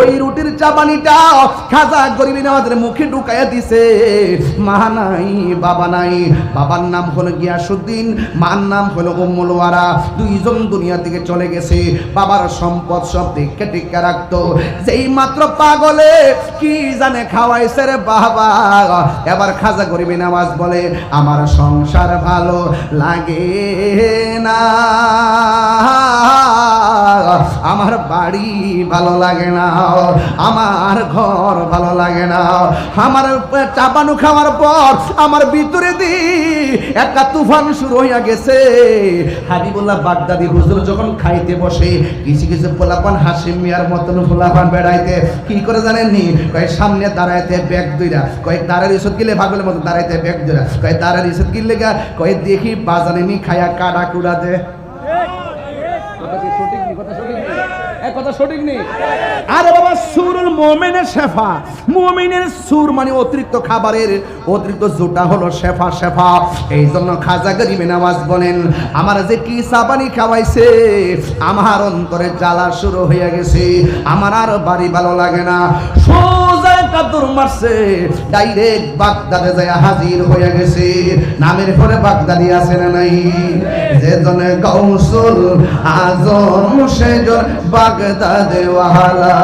ওই রুটির চাবানিটা খাজা গরিব নওয়াজের মুখে ঢুকাইয়া দিছে। মা নাই বাবা নাই, বাবার নাম হলো গিয়াসউদ্দিন, মার নাম হলো উম্মুল ওয়ারা। দুইজন দুনিয়া থেকে চলে গেছে। বাবার সম্পদ সব দেখে টিকা রাখতো। যেই মাত্র পাগলে কি জানে খাওয়াইছে রে বাবা। এবার খাজা গরিব নওয়াজ বলে আমার সংসার ভালো লাগে না, আমার বাড়ি ভালো লাগে না, আমার ঘর ভালো লাগে না। আমার চাপানু খাওয়ার পর আমার ভিতরে দি একটা তুফান শুরু হইয়া গেছে। হাবিবুল্লাহ বাগদাদি হুজুর যখন খাইতে বসে, কিছু কিছু পোলাপান হাসিম মিয়ার মতন পোলাপান বেড়াইতে কি করে জানেননি? কয় সামনে দাঁড়াইতে ব্যাগ দুইরা, কয় দাঁড়ার ইসত গিলে ভাগলের মতো দাঁড়াইতে ব্যাগ দুইরা, কয় দাঁড়ার ইসত গিলে গা, কয় দেখি বাজারে নি খায়া কাটা কুড়া দে। কথা সঠিক নেই। আরে বাবা, সুরুল মুমিনের শেফা, মুমিনের সুর মানে অতিরিক্ত খাবারের অতিরিক্ত জোটা হলো শেফা। শেফা এই জন্য খাজা গরিব নওয়াজ বলেন আমার যে কি সাবানি খাওয়াইছে, আমার অন্তরে জ্বালা শুরু হয়ে গেছে, আমার আর বাড়ি ভালো লাগে না। সোজা কাদর মারছে, ডাইরেক্ট বাগদাদে যায় হাজির হয়ে গেছে। নামের পরে বাগদাদি আছে না নাই? যে জনে গৌসুল আজম সেজন বাগদাদে ওয়ালা,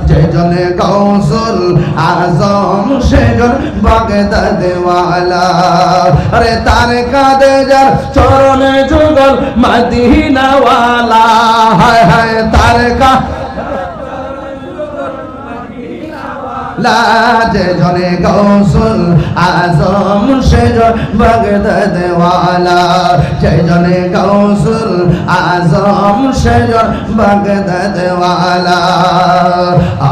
যে জনে গৌসুল আজম সেজন বাগদাদে ওয়ালা। আরে তার কাঁধে যার চরণে যুগল মদিনা ওয়ালা, হায় হায় তার যে জনে গৌসুল আজম সেজন বাগদাদে ওয়ালা, যে জনে গৌসুল আজম সেজন বাগদাদে ওয়ালা।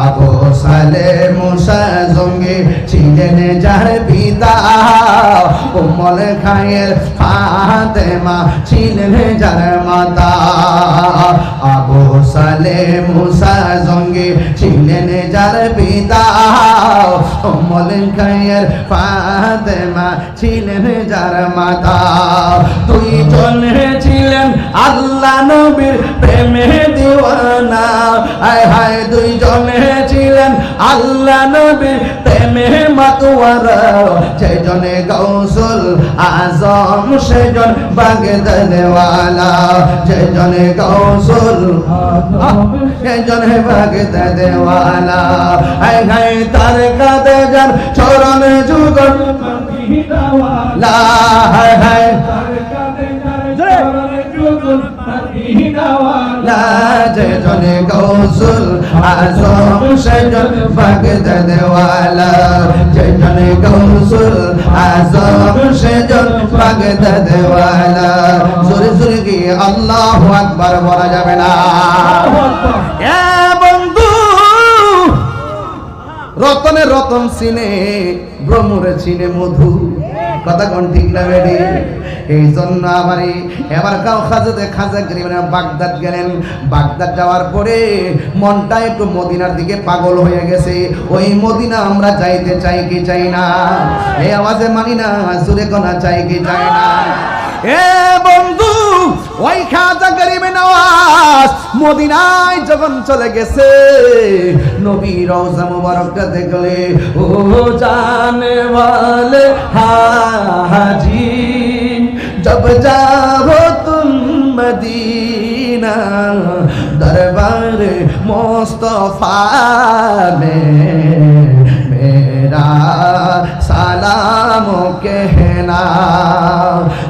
আবু সালে মুসা জঙ্গি ছিলেন যার পিতা, উম্মুল খায়ের ফাতেমা ছিলেন যার মাতা। আবু সালে মুসা জঙ্গি ছিলেন যার পিতা, উম্মুল খায়ের ফাতেমা ছিলেন যার মাতা। দুইজন ছিলেন আল্লাহ নবীর প্রেমে দিওয়ানা, হায় হায় দুইজন ছিলেন আল্লাহ নবীর প্রেমে মাতোয়ারা। যেজনে গৌসুল আজম সেজন বাগদাদে ওয়ালা, যেজনে গৌসুল সেজনে বাগদাদে ওয়ালা। হায় হায় তার কাঁধে যার চরণে যুগল মদিনা ওয়ালা, হায় হায় তার কাঁধে যার চরণে যুগল মদিনা ওয়ালা। যেজনে গৌসুল আজম সেজন বাগদাদে ওয়ালা, যেজনে গৌসুল আজম সেজন বাগদাদে ওয়ালা। জোরে জোরে কি আল্লাহু আকবার বলা যাবে না? এ বন্ধু, রতনে রতন চিনে, ভ্রমরে চিনে মধু। কথা কোন ঠিক না বেডি? এই জন্য আমারই এবার গাও খাজাতে খাজা গরিব বাগদাদ গেলেন। বাগদাদ যাওয়ার পরে মনটা একটু মদিনার দিকে পাগল হয়ে গেছে। ওই মদিনা আমরা যাইতে চাই কি চাই না? এই আওয়াজে মানি না, জোরে কোনা চাই কি চাই না? এ বন্ধু, ওই খাজা গরিব নওয়াজ মদিনায় যখন চলে গেছে, নবী রওজা মুবারকটা দেখলে ও জানে ওয়ালে হাজি, जब जाओ तुम मदीना दरबार मुस्तफा में मेरा सलाम कहना,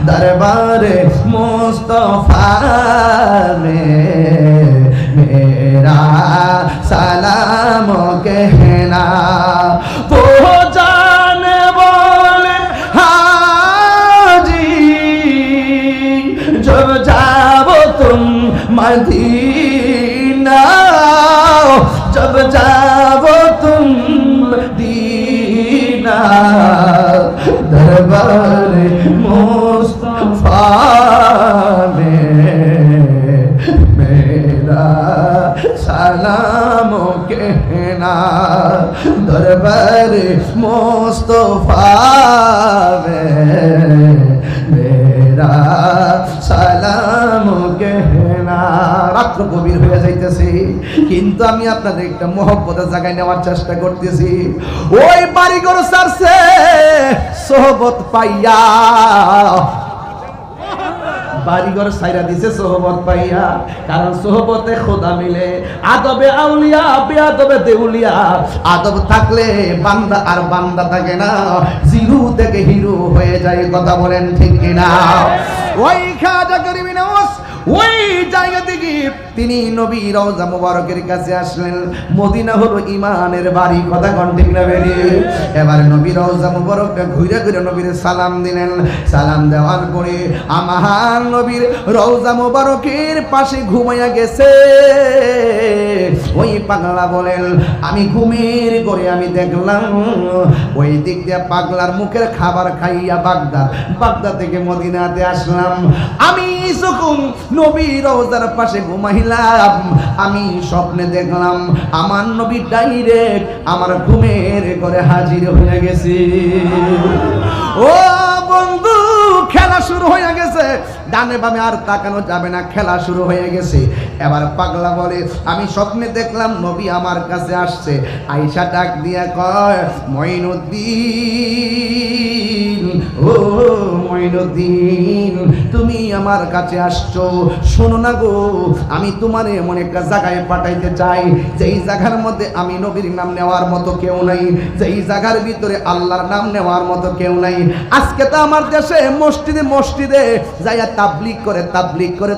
दरबार मुस्तफा में मेरा सलाम कहना। वो जाने वाले हाजी जब जाओ तुम मदीना, जब जाओ तुम मदीना दरबार मुस्तफा में मेरा सलाम कहना, दरबार मुस्तफा में मेरा सलाम कहना। মাত্র গভীর হয়ে যাইতেছে, কিন্তু আমি আপনাদের একটা মহব্বতের জায়গায় নেওয়ার চেষ্টা করতেছি। ওই বাড়িঘর ছাড়ছে সোহবত পাইয়া, বাড়িঘর ছাইরা দিছে সোহবত পাইয়া, কারণ সোহবতে খোদা মিলে। আদবে আউলিয়া বেআদবে দেউলিয়া, আদব থাকলে বান্দা আর বান্দা থাকে না, জিরো থেকে হিরো হয়ে যায়। কথা বলেন ঠিক কিনা? ওই খাজা গরিবি নওয়াজ ওই জায়গা থেকে তিনি নবী রওজা মুবারকের কাছে আসলেন। মদিনা হলো ইমানের বাড়ি। কথা কোন ঠিক না বেরিয়ে? এবার নবী রওজা মুবারককে ঘুরে ঘুরে নবীর সালাম দিলেন। সালাম দেওয়ার পরে আমার নবীর রওজা মুবারকের পাশে ঘুমাইয়া গেছে ওই পাগলা। বলেন আমি ঘুমের ঘরে আমি দেখলাম ওই দিক দিয়ে পাগলার মুখের খাবার খাইয়া বাগদাদ থেকে মদিনাতে আসলাম। আমি যখন নবী রওজার পাশে ঘুমাইলাম, আমি স্বপ্নে দেখলাম আমার নবী ডাইরেক্ট আমার ঘুমের ঘরে হাজির হয়ে গেছে। ও বন্ধু, খেলা শুরু হয়ে গেছে, ডানে বামে আর তাকানো যাবে না, খেলা শুরু হয়ে গেছে। এবার পাগলা বলে আমি স্বপ্নে দেখলাম নবী আমার কাছে আসছে। আয়েশা ডাক দিয়া কয় মঈনুদ্দিন, ও মঈনুদ্দিন তুমি আমার কাছে আসছো, শোনো না গো, আমি তোমার এমন একটা জায়গায় পাঠাইতে চাই যেই জায়গার মধ্যে আমি নবীর নাম নেওয়ার মতো কেউ নাই, যেই জায়গার ভিতরে আল্লাহর নাম নেওয়ার মতো কেউ নাই। আজকে তো আমার দেশে মসজিদে মসজিদে যাইয়া তাবলিগ করে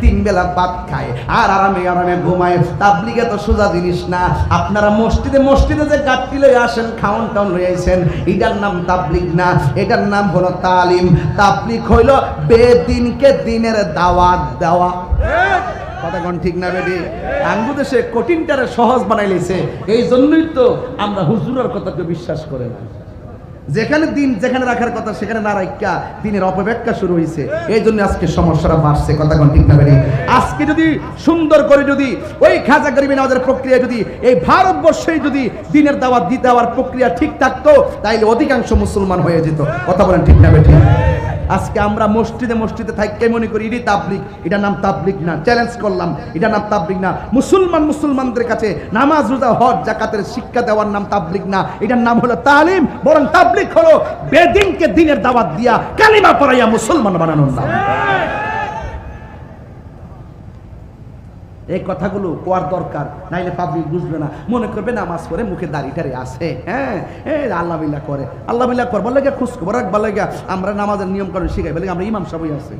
তিন বেলা ভাত খায় আর আরামে আরামে ঘুমায়। তাবলিগে তো সোজা জিনিস না। আপনারা মসজিদে মসজিদে যে গাঁটটি লয়ে আসেন, খাওন টাউন লয়ে আইছেন, এটার নাম তাবলিগ না, এটার নাম হলো তালিম। তাবলিগ হইল বেদিনকে দিনের দাওয়াত দেওয়া। কথা কোন ঠিক না বেটি? আঙ্গু দেশে কঠিনটারে সহজ বানাই লেছে, এই জন্যই তো আমরা হুজুরের কথাকে বিশ্বাস করে না। যেখানে দিন যেখানে রাখার কথা সেখানে না রাখা দিনের অপব্যাখ্যা শুরু হয়েছে, এই জন্য আজকে সমস্যাটা বাড়ছে। কথা কোন ঠিক না বেটি? আজকে যদি সুন্দর করে যদি ওই খাজা গরিবি নওয়াজের প্রক্রিয়া যদি এই ভারতবর্ষে যদি দিনের দাওয়াত দিতে হওয়ার প্রক্রিয়া ঠিক থাকতো, তাইলে অধিকাংশ মুসলমান হয়ে যেত। কথা বলেন ঠিক না বেটি? আজকে আমরা মসজিদে মসজিদে থাকতে মনে করি এটাই তাবলিগ, এটার নাম তাবলিগ না। চ্যালেঞ্জ করলাম, এটার নাম তাবলিগ না। মুসলমানদের কাছে নামাজ রোজা হজ যাকাতের শিক্ষা দেওয়ার নাম তাবলিগ না, এটার নাম হলো তালিম। বরং তাবলিগ হলো বেদিনকে দিনের দাওয়াত দিয়া কালিমা পড়াইয়া মুসলমান বানানোর নাম। এই কথাগুলো কোয়ার দরকার, নাইলে পাবলিক বুঝবে না, মনে করবে নামাজ পড়ে মুখে দাড়িটারে আছে, হ্যাঁ আল্লাহ বিল্লাহ করে, আল্লাহ বিল্লাহ করবার লাগে খুশ খবর রাখবার লাগে আমরা নামাজের নিয়ম কানুন শিখাই বলে আমরা ইমাম সবাই আছে।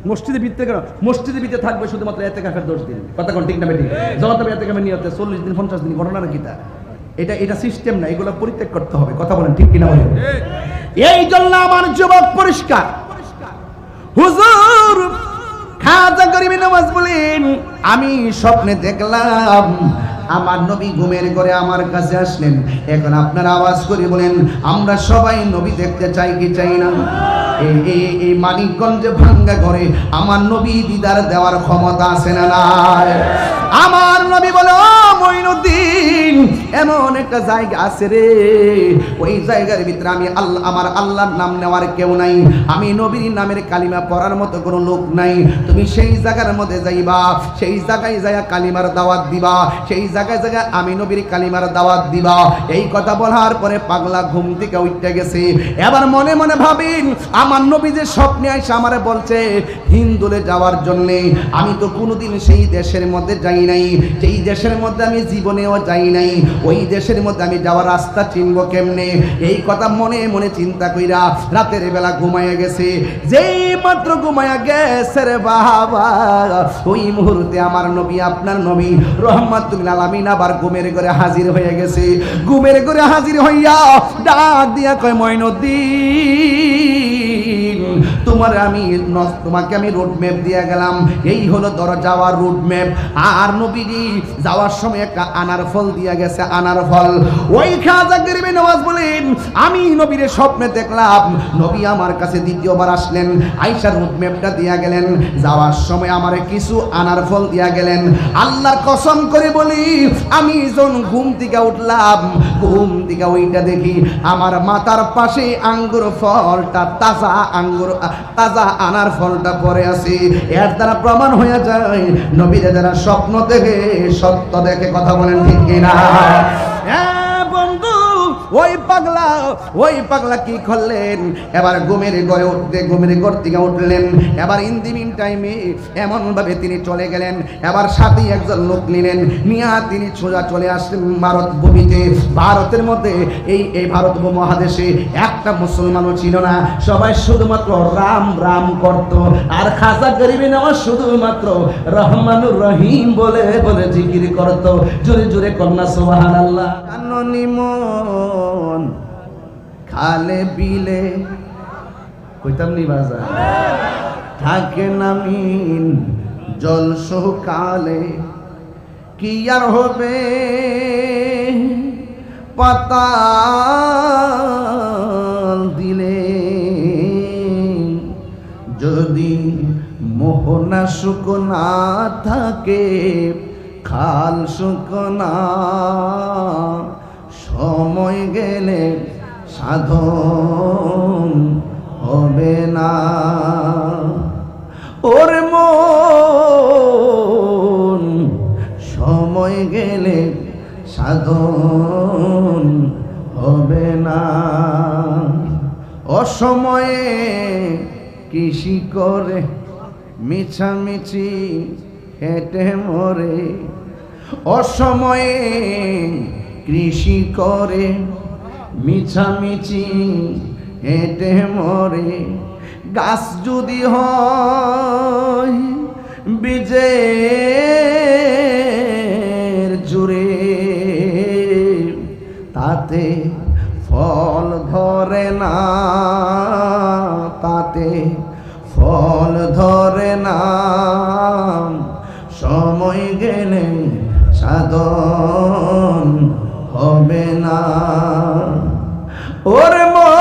মসজিদে ভিতরে কেন? মসজিদে ভিতরে থাকবে শুধুমাত্র ইতিকাফের 10 দিন। কথা কোন ঠিক না বেটি? যখন তবে ইতিকাফের নিয়তে 40 দিন 50 দিন ঘটনা নাকি তা? এটা সিস্টেম না, এগুলো পরিত্যাগ করতে হবে। কথা বলেন ঠিক কিনা বলেন? এই জন্য আমার যুবক পরিষ্কার, হুজুর খাজা গরিবি নওয়াজ বলেন আমি স্বপ্নে দেখলাম আমার নবী ঘুমের ঘরে আমার কাছে আসলেন। এখন আপনারা আওয়াজ করে বলেন আমরা সবাই নবী দেখতে চাই কি চাই না? এই মানিকগঞ্জে ভাঙ্গা ঘরে আমার নবী দিদার দেওয়ার ক্ষমতা আছে না নাই? আমার নবী বলে ও মঈনুদ্দিন এমন একটা জায়গা আছে রে, ওই জায়গার ভিতরে আমি আল্লাহ আমার আল্লাহর নাম নেওয়ার কেউ নাই, আমি নবীর নামের কালিমা পড়ার মতো কোনো লোক নাই। তুমি সেই জায়গার মধ্যে যাইবা, সেই জায়গায় যাইয়া কালিমার দাওয়াত দিবা, সেই জায়গায় জায়গায় আমি নবীর কালিমার দাওয়াত দিবা। এই কথা বলার পরে পাগলা ঘুম থেকে উঠতে গেছে। এবার মনে মনে ভাবিন আমার নবী যে স্বপ্নে এসে আমারে বলছে হিন্দুলে যাওয়ার জন্য, আমি তো কোনোদিন সেই দেশের মধ্যে যাই নাই, যেই দেশের মধ্যে আমি জীবনেও যাই নাই, ওই দেশের মধ্যে আমি যাওয়ার রাস্তা চিনব কেমনে? এই কথা মনে মনে চিন্তা কইরা রাতের বেলা ঘুমাইয়া গেছে। যেই মাত্র ঘুমাইয়া গেছে রে বাবা, ওই মুহূর্তে আমার নবী আপনার নবী রহমাতুল আলামিন আবার ঘুমের ঘরে হাজির হয়ে গেছে। ঘুমের ঘরে হাজির হইয়া ডাক দিয়া কয় মঈনুদ্দিন তোমাকে আমি রোড ম্যাপ দিয়ে গেলাম, এই হলো ধরো যাওয়ার রোড ম্যাপ। আর নবীজি যাওয়ার সময় একটা আনার ফল দিয়া গেছে, আনার ফল। ফল। ওই খাজা গরিবে নওয়াজ বলেন, আমি নবীর স্বপ্নে দেখলাম, নবী আমার কাছে দ্বিতীয়বার আসলেন, আয়েশার রুট ম্যাপটা দিয়া গেলেন, যাওয়ার সময় আমারে কিছু আনার ফল দিয়া গেলেন। আল্লাহর কসম করে বলি, আমি যখন ঘুম থেকে উঠলাম, ঘুম থেকে ওইটা দেখি আমার মাথার পাশে আঙ্গুর ফলটা, তাজা আনার ফলটা পড়ে আছে। এর দ্বারা প্রমাণ হয়ে যায় নবীরা যারা স্বপ্ন দেখে সত্য দেখে। কথা বলেন ঠিক কিনা? বন্ধু, ওই পাগলা কি করলেন? এবার ঘুমের ঘর থেকে উঠলেন। এবার ইন দি মিন টাইমে এমন ভাবে তিনি চলে গেলেন, এবার সাথে একজন লোক নিলেন, নিয়ে তিনি সোজা চলে আসলেন ভারত ভূমিতে। ভারতের মধ্যে এই ভারত মহাদেশে একটা মুসলমানও ছিল না, সবাই শুধুমাত্র রাম রাম করত। আর খাজা গরিবে নওয়াজ শুধুমাত্র রহমানুর রহিম বলে বলে জিকির করত। জোরে জোরে কন্যা সুবহানাল্লাহ। মন খালে বিলে কইতাম নি বাজা, থাকে নামিন জল সকালে, কি আর হবে পাতাল দিলে, যদি মোহনা শুকনা থাকে খাল শুকনা, সময় গেলে সাধন হবে না। ওর মন সময় গেলে সাধন হবে না। অসময়ে কৃষি করে মিছামিছি হেঁটে মরে, অসময়ে কৃষি করে মিছামিছি হেঁটে মরে। গাছ যদি হয় বীজের জুড়ে, তাতে ফল ধরে না, তাতে ফল ধরে না। সময় গেলে সাধন হবে না। ওর মন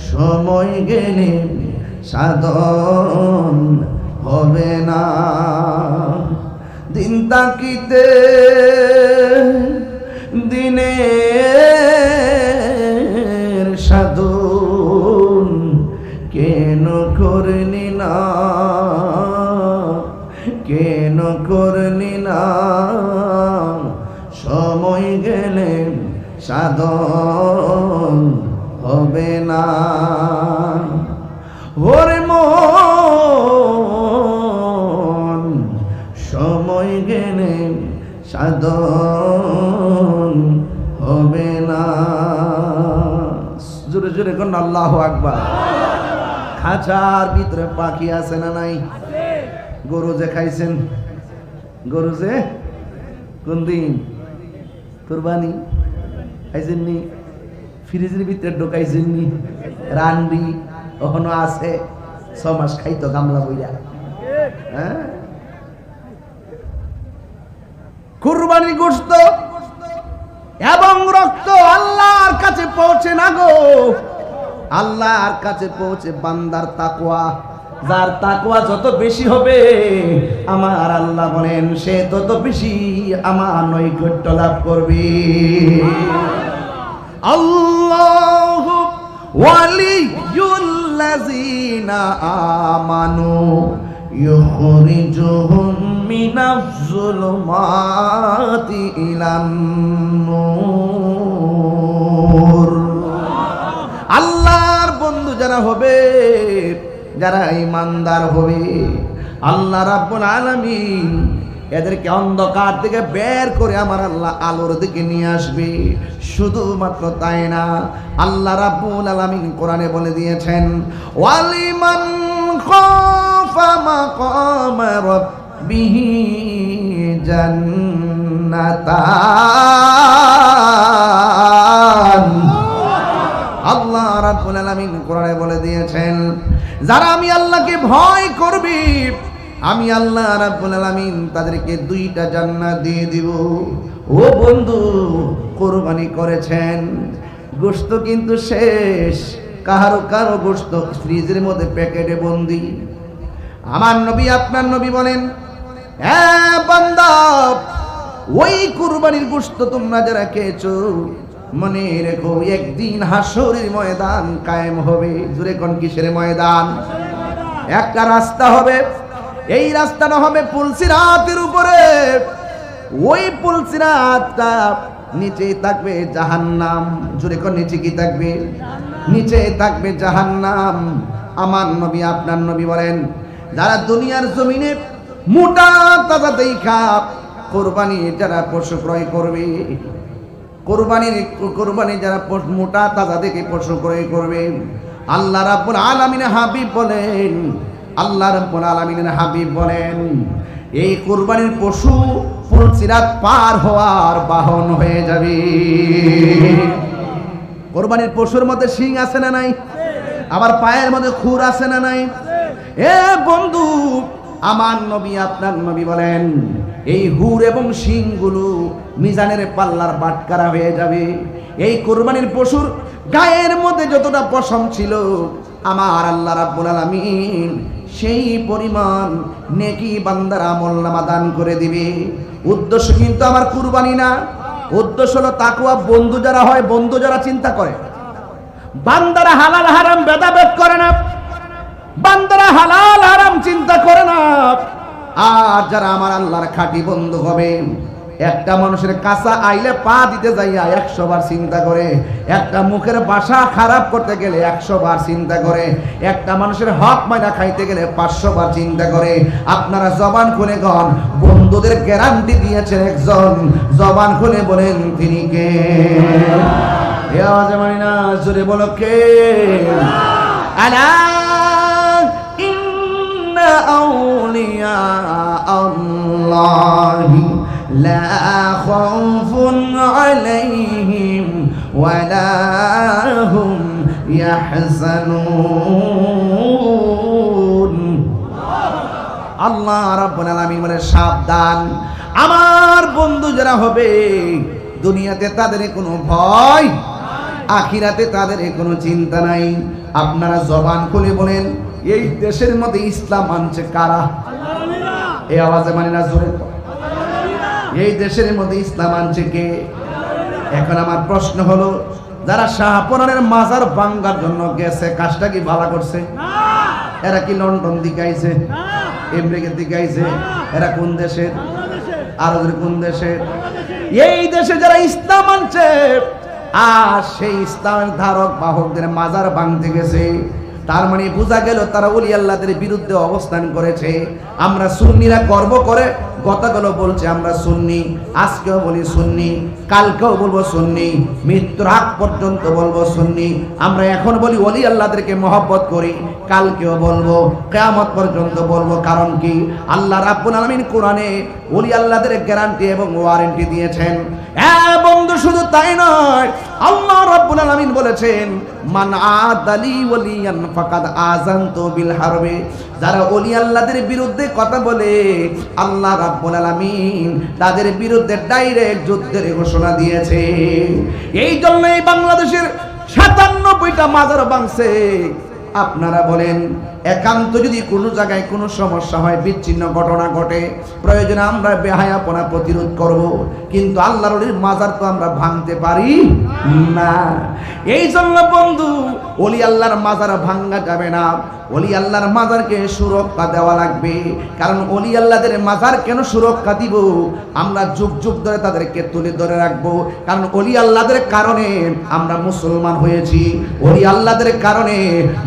সময় গেলে সাধন হবে না। দিন তাকিতে দিনের সাধন কেন করলি না, কেন করলি না। সময় গেলে সাধন হবে না। ওরে মন সময় গেলে সাধন হবে না। জোরে জোরে কোন আল্লাহু আকবার। খাঁচার ভিতরে পাখি আছে না নাই? গরু যে খাইছেন, গরু যে কোন দিন কুরবানি খাইছেননি, ফ্রিজের ভিতরে ঢোকাইছেননি, রান্ডি ওখানে আছে, 6 মাস খাইতো গামলা বইরা। হ্যাঁ, কুরবানি গোশত এবং রক্ত আল্লাহর কাছে পৌঁছে না গো, আল্লাহর কাছে পৌঁছে বান্দার তাকওয়া। যার তাকওয়া যত বেশি হবে, আমার আল্লাহ বলেন সে তত বেশি আমার নৈকট্য লাভ করবে। আল্লাহু ওয়ালিয়ুল্লাযিনা আমানু ইউখরিজুহুম মিনাজ-জুলুমাতি ইলান নূর। আল্লাহর বন্ধু যারা হবে, যারা ঈমানদার হবে, আল্লাহ রাব্বুল আলামিন এদেরকে অন্ধকার থেকে বের করে আমার আল্লাহ আলোর দিকে নিয়ে আসবে। শুধুমাত্র তাই না, আল্লাহ রাব্বুল আলামিন কোরআনে বলে দিয়েছেন, ওয়ালিমান খাফা মাকাম রাব্বিহি জান্নাতান। আল্লাহ রাব্বুল আলামিন কোরআনে বলে দিয়েছেন, যারা আমি আল্লাহকে ভয় করবে, আমি আল্লাহ রাব্বুল আলামিন তাদেরকে 2টা জান্নাত দিয়ে দিব। ও বন্ধু, কুরবানি করেছেন, গোশত কিন্তু শেষ, কারো কারো গোশত ফ্রিজের মধ্যে প্যাকেটে বন্দি। আমার নবী আপনার নবী বলেন, হ্যাঁ বান্দা, ওই কুরবানির গোশত তোমরা যারা খেয়েছো, মনে রেখো একদিন হাসরের ময়দান কায়েম হবে। জোরে কোন কিসের ময়দান? একটা রাস্তা হবে, এই রাস্তাটা হবে পুলসিরাতের উপরে। ওই পুলসিরাতটা নিচে থাকবে জাহান্নাম। জোরে কোন নিচে কি থাকবে? নিচে থাকবে জাহান্নাম। আমার নবী আপনার নবী বলেন, যারা দুনিয়ার জমিনে মোটা তাজা দেখা কোরবানি যারা পশু ক্রয় করবে, কোরবানি যারা মোটা তাজা দেখে পশু ক্রয় করবে, আল্লাহ রাব্বুল আলামিনের হাবিব বলেন, আল্লাহ রাব্বুল আলামিনের হাবিব বলেন, এই কোরবানির পশু পুলসিরাত পার হওয়ার বাহন হয়ে যাবে। কোরবানির পশুর মধ্যে শিং আছে না নাই? আবার পায়ের মধ্যে খুর আছে না নাই? এ বন্ধু, আমার নবী আপনার নবী বলেন, এই হুর এবং শিংগুলো মিজানের পাল্লার বাটকারা হয়ে যাবে। এই কোরবানির পশুর গায়ের মধ্যে যতটা পশম ছিল, আমার আল্লাহ রাব্বুল আলামিন সেই পরিমাণ নেকি বান্দার আমলনামা দান করে দিবে। উদ্দেশ্য কিন্তু আমার কুরবানি না, উদ্দেশ্য হলো তাকওয়া। বন্ধু যারা হয়, বন্ধু যারা চিন্তা করে, বান্দারা হালাল হারাম ভেদাভেদ করে না, বান্দারা হালাল হারাম চিন্তা করে না। আর যারা আমার আল্লাহর খাঁটি বন্ধু হবে, একটা মানুষের কাঁচা আইলে পা দিতে যাইয়া 100 বার চিন্তা করে, একটা মুখের ভাষা খারাপ করতে গেলে 100 বার চিন্তা করে, একটা মানুষের হক মাইনা খাইতে গেলে 500 বার চিন্তা করে। আপনারা জবান খুলে গন, বন্ধুদের গ্যারান্টি দিয়েছেন একজন, জবান খুলে বলেন তিনি কে? এ আওয়াজে মানি না, জোরে বলো কে? আলা ইন্না আউলিয়া আল্লাহি লা খাউফুন আলাইহিম ওয়ালা হুম ইয়াহজানুন। আল্লাহ রাব্বুল আলামিন বলে, সাবধান, আমার বন্ধু যারা হবে, দুনিয়াতে তাদের কোনো ভয়, আখিরাতে তাদের কোনো চিন্তা নাই। আপনারা জবান খুলে বলেন, এই দেশের মধ্যে ইসলাম আনছে কারা? এই আওয়াজে মানে না, জোরে। এই দেশের মধ্যে ইসলাম আনছে কে? এখন আমার প্রশ্ন হলো, যারা শাহপরানের মাজার ভাঙ্গার জন্য গেছে, কাজটা কি ভালো করছে? এরা কি লন্ডন দিকে আইছে, আমেরিকা দিকে আইছে? এরা কোন দেশের? আর কোন দেশের? এই দেশে যারা ইসলাম আনছে, আর সেই ইসলামের ধারক বাহকদের মাজার ভাঙতে গেছে, তার মানে বোঝা গেল তারা ওলি আল্লাহদের বিরুদ্ধে অবস্থান করেছে। আমরা সুন্নিরা গর্ব করে গতকালও বলছে আমরা সুন্নি, আজকেও বলি সুন্নি, কালকেও বলবো সুন্নি, মৃত্যুর আগ পর্যন্ত বলবো সুন্নি। আমরা এখন বলি ওলি আল্লাহদেরকে মহব্বত করি, কালকেও বলবো, কিয়ামত পর্যন্ত বলবো। কারণ কি? আল্লাহ রাব্বুল আলামিন কোরআনে ওলি আল্লাহদের গ্যারান্টি এবং ওয়ারেন্টি দিয়েছেন। হ্যাঁ বন্ধু, শুধু তাই নয়, আল্লাহ রাব্বুল আলামিন বলেছেন, মান আদালি ওয়ালিয়ান ফাকাদ আযানতু বিল হারবি। যারা ওলি আল্লাহদের বিরুদ্ধে কথা বলে, আল্লাহ রাব্বুল আলামিন তাদের বিরুদ্ধে ডাইরেক্ট যুদ্ধের ঘোষণা দিয়েছে। এই জন্যই বাংলাদেশের ৯৭টা মাজার ভাঙছে। আপনারা বলেন, একান্ত যদি কোনো জায়গায় কোনো সমস্যা হয়, বিচ্ছিন্ন ঘটনা ঘটে, প্রয়োজনে আমরা বেহায়াপনা প্রতিরোধ করব, কিন্তু আল্লাহর ওলির মাজার তো আমরা ভাঙতে পারি না। এই জন্য বন্ধু, ওলি আল্লাহর মাজার ভাঙা যাবে না, ওলি আল্লাহর মাজারকে সুরক্ষা দেওয়া লাগবে। কারণ ওলি আল্লাহদের মাজার কেন সুরক্ষা দিব? আমরা যুগ যুগ ধরে তাদেরকে তুলে ধরে রাখবো। কারণ ওলি আল্লাহদের কারণে আমরা মুসলমান হয়েছি, ওলি আল্লাহদের কারণে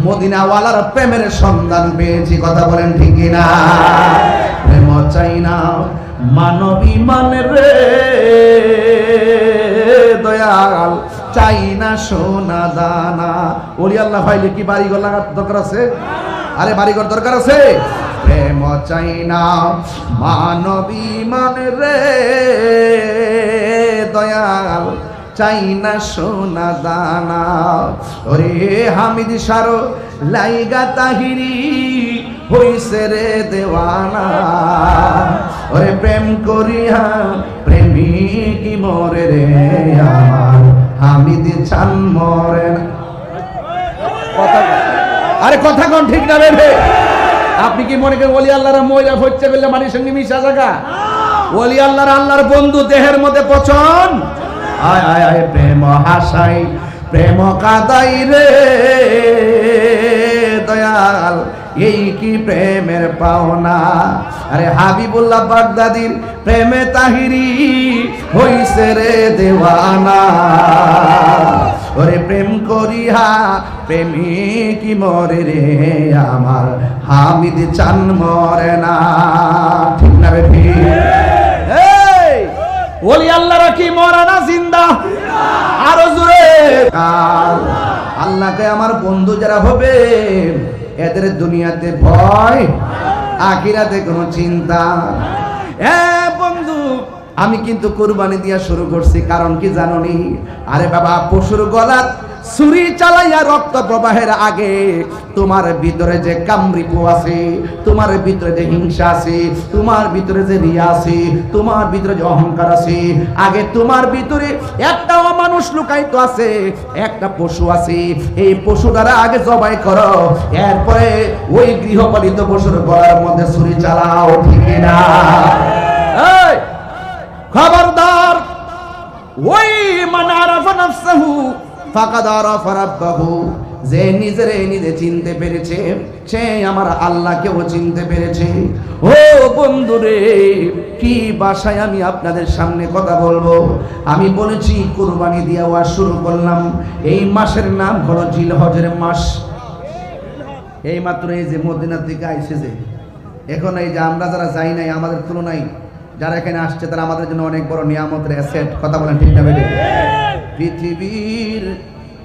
মদিনাওয়ালার প্রেমের সন্ধান পেয়েছি। কথা বলেন ঠিক কিনা? প্রেম চাই না, মানবী মানে রে দয়াল, চাই না সোনা দানা। ওলি আল্লাহ ভাইলে কি বাড়িঘর লাগার দরকার আছে? আরে বাড়িঘর দরকার আছে? প্রেম চাই না, মানবী মানে রে দয়াল, চাই না সোনা দানা। ওরে হামিদ সারো লাইগা তাহিরি, হইছে রে দেওয়ানা। ওরে প্রেম করিয়া প্রেমিকি মরে রে আমার, হামিদ চান মরে না। আরে কথা কোন ঠিক না রে? আপনি কি মনে করেন ওলি আল্লাহর মহিলা হচ্ছে বলে মানুষের সঙ্গে মিশা জায়গা? ওলি আল্লাহর বন্ধু দেহের মধ্যে পছন। আয় আয় আয় প্রেম হাসাই প্রেম কাদাই রে দয়াল, এই কি প্রেমের পাওনা। আরে হাবিবুল্লাহ বাগদাদির প্রেমে তাহিরি হইছে রে দেওয়ানা। ওরে প্রেম করিয়া প্রেমিকি মরে রে আমার, হামিদ চান মরে না। ঠিক না বেঠি? ওলি আল্লাহরা কি মরে না, জিন্দা? আরো জোরে। আল্লাহকে আমার বন্ধু যারা হবে এদের দুনিয়াতে ভয়, আখিরাতে কোনো চিন্তা। বন্ধু আমি কিন্তু কুরবানি দিয়া শুরু করছি, কারণ কি জানোনি? আরে বাবা, পশুর গলাত ছুরি চালাইয়া রক্ত প্রবাহের আগে তোমার ভিতরে যে কামরিপু আছে, তোমার ভিতরে যে হিংসা আছে, তোমার ভিতরে যে রিয়া আছে, তোমার ভিতরে যে অহংকার আছে, আগে তোমার ভিতরে একটা অমানুষ লুকায়িত আছে, একটা পশু আছে। এই পশুটারে আগে জবাই করো, এরপরে ওই গৃহপালিত পশুর গলার মধ্যে ছুরি চালাও। ঠিক না? খবরদার, ওই মান আরাফা নাফসাহু ফাকাদ আরাফা রাব্বাহু, যে নিজেরে নিজে চিনতে পেরেছে সে আমার আল্লাহকেও চিনতে পেরেছে। ও বন্ধুরে, কি ভাষায় আমি আপনাদের সামনে কথা বলবো? আমি বলেছি কুরবানি দিয়া ওয়াজ শুরু করলাম। এই মাসের নাম হলো জিলহজের মাস। এই মাত্র এই যে মদিনা থেকে আইছে, যে এখন এই যে আমরা যারা যাই নাই, আমাদের তুলনায় যারা এখানে আসছে তারা আমাদের জন্য অনেক বড় নিয়ামতের অ্যাসেট। কথা বলেন ঠিক না বেটে? পৃথিবীর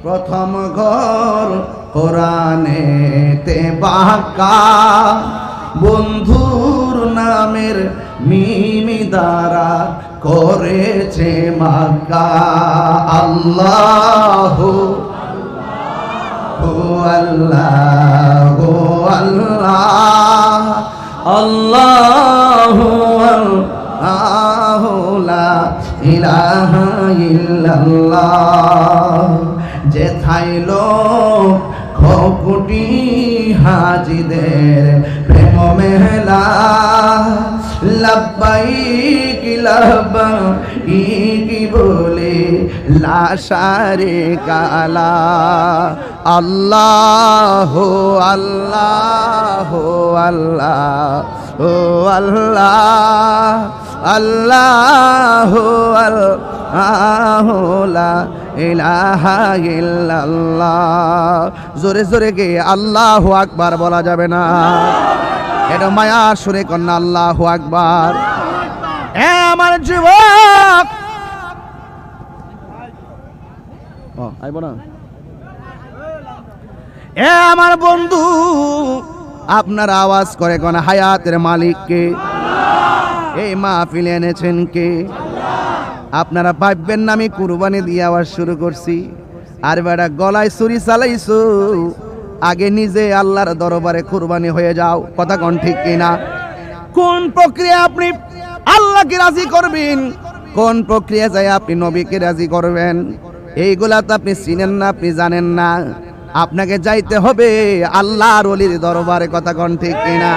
প্রথম ঘর কোরআনেতে বাঁকা, বন্ধুর নামের মিমি দ্বারা করেছে মাক্কা। আল্লাহ আল্লাহ আল্লাহ আল্লাহ আল্লাহ লা ইলাহা ইল্লাল্লাহ। যেথায় লোক কোটি হাজিদের প্রেম মেলা, লাব্বাইক লাব্বাইক বলে লাশারে কালা। আল্লাহ আল্লাহ আল্লাহ ও আল্লাহ আল্লাহ আল্লাহ লা ইলাহা ইল্লাল্লাহ। জোরে জোরে গে আল্লাহু আকবার বলা যাবে না? এটা মায়া সুরে কন্যা আল্লাহু আকবার। আমার যুবক, আইব না? আমার বন্ধু, আপনার আওয়াজ করে কোন হায়াতের মালিককে? এই মাহফিলে এনেছেন কে? আপনারা ভাববেন না আমি কুরবানি দিয়ে আওয়াজ শুরু করছি। আর বেটা গলায় ছুরি চালাইছো, আগে নিজে আল্লাহর দরবারে কুরবানি হয়ে যাও। কথা কোন ঠিক কিনা? কোন প্রক্রিয়া আপনি আল্লাহকে রাজি করবেন, কোন প্রক্রিয়া যায় আপনি নবীকে রাজি করবেন, এইগুলা তো আপনি চিনেন না, আপনি জানেন না। আপনাকে যাইতে হবে আল্লাহর ওলির দরবারে। কথা কোন ঠিক কিনা?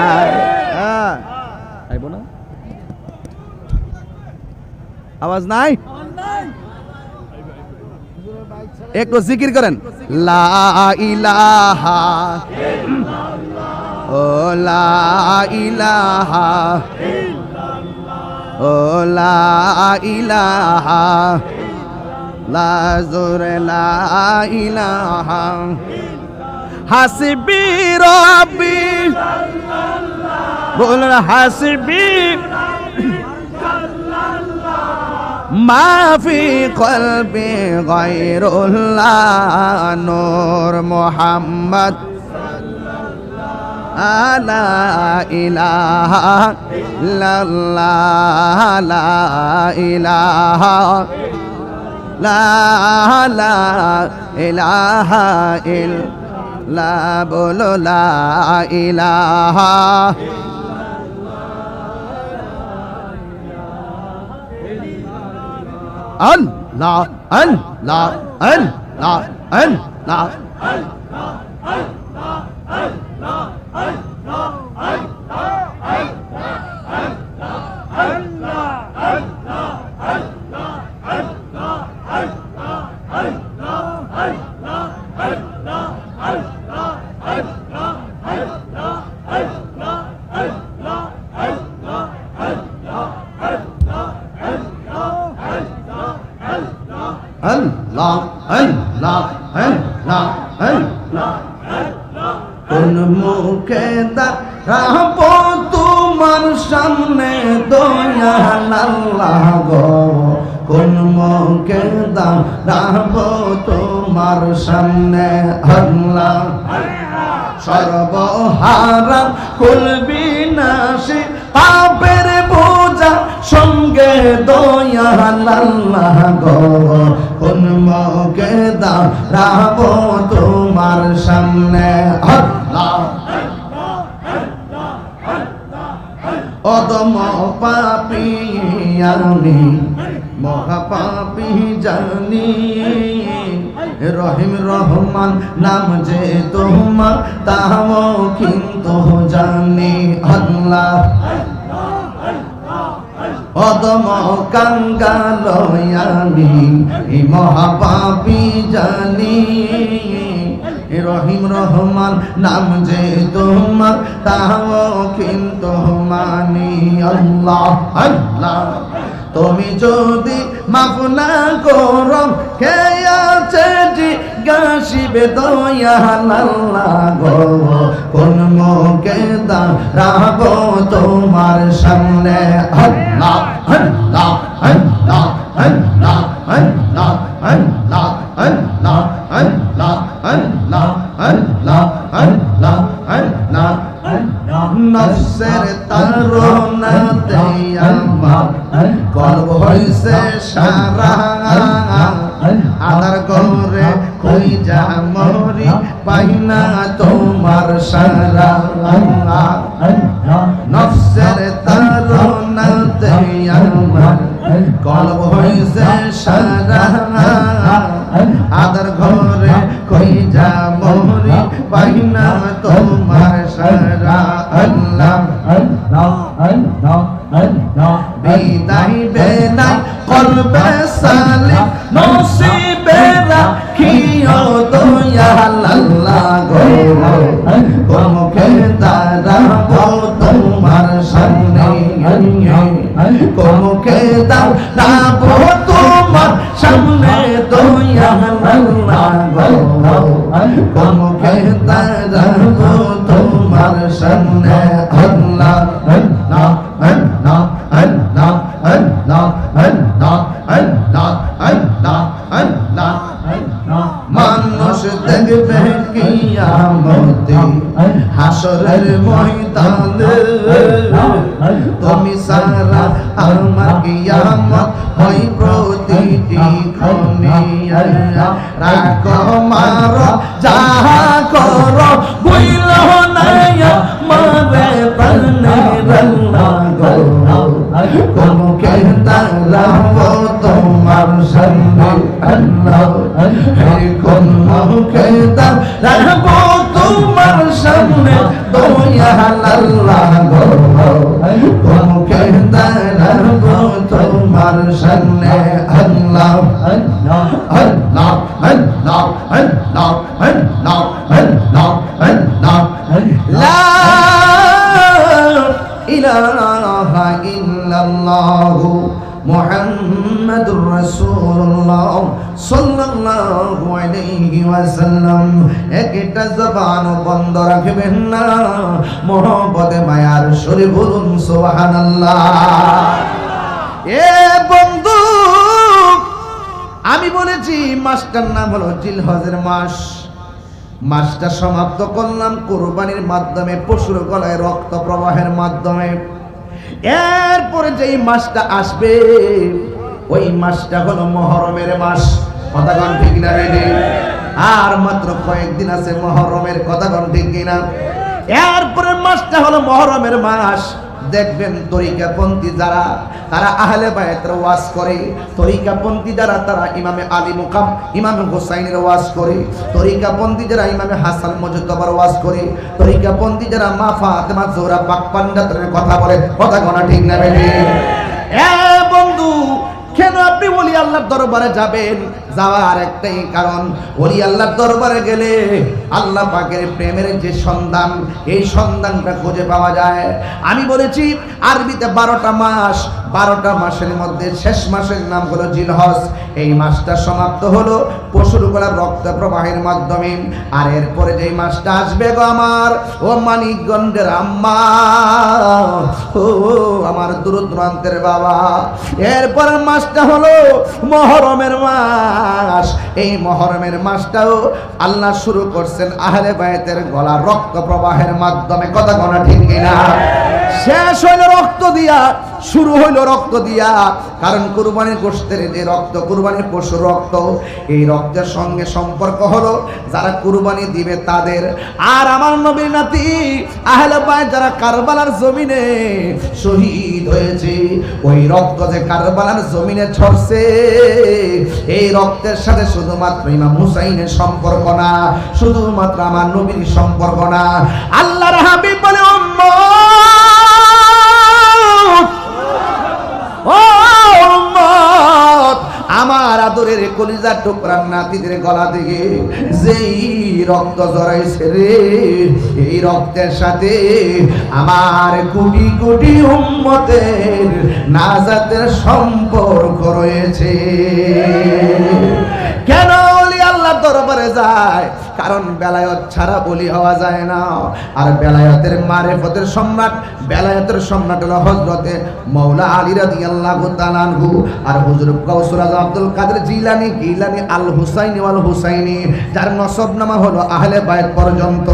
আইব না? আওয়াজ নাই? একটু জিকির করেন, লা ইলাহা ও লা ইলাহা ও লা ইলাহা লা জোরে লা ইলাহা হাসবি রব্বি বলেন হাসবি মাফি কলবি গায়রুল্লাহ নূর মুহাম্মদ লা ইলাহা ইল্লাল্লাহ লা ইলাহা লা ইলাহা ইল্লাল্লাহ লা বলো লা ইলাহা আল্লাহ আল্লাহ আল্লাহ আল্লাহ আল্লাহ আল্লাহ আল্লাহ আল্লাহ কোন মুখে দাঁড়াবো তোমার সামনে দয়াল আল্লাহ গো কোন মুখে দাঁড়াবো তোমার সামনে আল্লাহ সর্বহারা কুল বিনাশী পাপের বোঝা সঙ্গে দয়াল আল্লাহ গো কোন মুখে দাঁড়াবো তোমার সামনে আল্লাহ অদম পাপী আমি মহা পাপী জানি রহিম রহমান নাম যে তোমার তাও কিন্তু জানি আল্লাহ অদম কাঙ্গাল আমি মহা পাপী জানি রহিম রহমান নাম যে তোমার তাও কিন্তু মানি আল্লাহ আল্লাহ তুমি যদি মাফ না করো কে আছে জিজ্ঞাসিবে দয়াল আল্লাহ গো কোন মুখে দাঁড়াবো তোমার সামনে আল্লাহ আল্লাহ আল্লাহ আল্লাহ আল্লাহ আল্লাহ আল্লাহ আল্লাহ আল্লাহ আল্লাহ আল্লাহ আল্লাহ নফসের তারনাতে আমার কলব হইছে সারা আদার করে কই যা মরি পাইনা তোমার সারা নফসের তারনাতে আমার কলব হইছে সারা আদার ঘরে কই যা মরি পাইনা তোমার সারা আল্লাহ আল্লাহ আল্লাহ আল্লাহ বিদায় বেলাই কলবে সালিম নসিবে রাখিও দয়াল আল্লাহ গো কোমকে দাঁড়াবো তোমার সামনে কোমকে দাঁড়াবো তোমার সামনে দয়াল আল্লাহ গো কোমকে দাঁড়াবো তোমার সামনে আল্লাহ আল্লাহ আল্লাহ আল্লাহ আল্লাহ আল্লাহ আল্লাহ আল্লাহ আল্লাহ মানুষ দেখবে কিয়ামতে হাসরের ময়দানে তুমি সারা আমার কিয়ামত হয় প্রতিটি ক্ষণে রাখো মারো যাহা করো ভুল না মারে প্রাণে আল্লাহ গো কোমকে দাঁড়াবো তোমার সামনে আল্লাহ কোন মুখে দাঁড়াবো তোমার সামনে দয়াল আল্লাহ গো কোমকে দাঁড়াবো তোমার সামনে আল্লাহ আল্লাহ আল্লাহ আল্লাহ আল্লাহ আল্লাহ আল্লাহ আল্লাহ লা ইলাহা ইল্লাল্লাহু মুহাম্মাদুর রাসূলুল্লাহ সাল্লাল্লাহু আলাইহি ওয়াসাল্লাম একটা জবান বন্ধ রাখবেন না মহব্বতে মায়ার সুরে বলুন সুবহানাল্লাহ এ বন্ধু আমি বলেছি মাসটার নাম হলো জিলহজের মাস মাসটা সমাপ্ত করলাম কুরবানির মাধ্যমে পশুর গলায় রক্ত প্রবাহের মাধ্যমে এরপরে যেই মাসটা আসবে ওই মাসটা হলো মুহররমের মাস কথা কোন ঠিক না রে আর মাত্র কয়েকদিন আছে মুহররমের, কথা কোন ঠিক কিনা? এরপরে মাসটা হলো মুহররমের মাস। দেখবেন তরিকাপন্থী যারা, তারা আহলে বায়াতের ওয়াজ করে। তরিকাপন্থী যারা, তারা ইমামে আলী মুকাম ইমাম হুসাইনের ওয়াজ করে। তরিকাপন্থী যারা ইমামে হাসান মুজতবার ওয়াজ করে। তরিকাপন্থী যারা মা ফাতেমা জোহরা পাক পান্ডাতের কথা বলে, কথা কোনা ঠিক না বেঠি? এ বন্ধু, কেন আপনি ওলি আল্লাহর দরবারে যাবেন? যাওয়ার একটাই কারণ, ওলি আল্লাহর দরবারে গেলে আল্লাহ পাকের প্রেমের যে সন্ধান, এই সন্ধানটা খুঁজে পাওয়া যায়। আমি বলেছি আরবিতে 12টা মাস, 12টা মাসের মধ্যে শেষ মাসের নাম হলো জিলহজ। এই মাসটা সমাপ্ত হলো পশুর গলার রক্ত প্রবাহের মাধ্যমে। আর এরপরে যে মাসটা আসবে গো আমার ও মানিকগঞ্জের আম্মা, ও আমার দূরদূরান্তের বাবা, এরপরের মাসটা হলো মুহররমের মাস। এই মুহররমের মাসটাও আল্লাহ শুরু করছেন আহলে বায়াতের গলা রক্ত প্রবাহের মাধ্যমে, কথা কোনা ঠিক কিনা? শেষ হইল রক্ত দিয়া, শুরু হইল রক্ত দিয়া। কারণ কুরবানির গোশতের যে রক্ত, কুরবানির পশুর রক্ত, এই রক্তের সঙ্গে সম্পর্ক হলো যারা কুরবানি দিবে তাদের। আর আমার নবীর নাতি আহলে বায়াত যারা কারবালার জমিনে শহীদ হয়েছে, ওই রক্ত যে কারবালার জমিনে ঝরছে, এই রক্তের সাথে শুধুমাত্র ইমাম হুসাইনের সম্পর্ক না, শুধুমাত্র আমার নবীর সম্পর্ক না। আল্লাহর হাবিব বলে, আমার আদরের কলিজার টুকরার নাতিদের গলা থেকে যেই রক্ত জড়াইছে রে, এই রক্তের সাথে আমার কোটি কোটি উম্মতের নাজাতের সম্পর্ক রয়েছে। কেন ওলি আল্লাহর দরবারে যায়? কারণ বেলায়েত ছাড়া ওলি হওয়া যায় না। আর বেলায়েতের মারিফতের সম্রাট, বেলায়েতের সম্রাট হলো হযরতে মাওলা আলী রাদিয়াল্লাহু তাআলা আনহু। আর হুজুর গাউসুল আজম আব্দুল কাদের জিলানী, গিলানী আল হুসাইনি ওয়াল হুসাইনি, যার নসবনামা হলো আহলে বায়াত পর্যন্ত।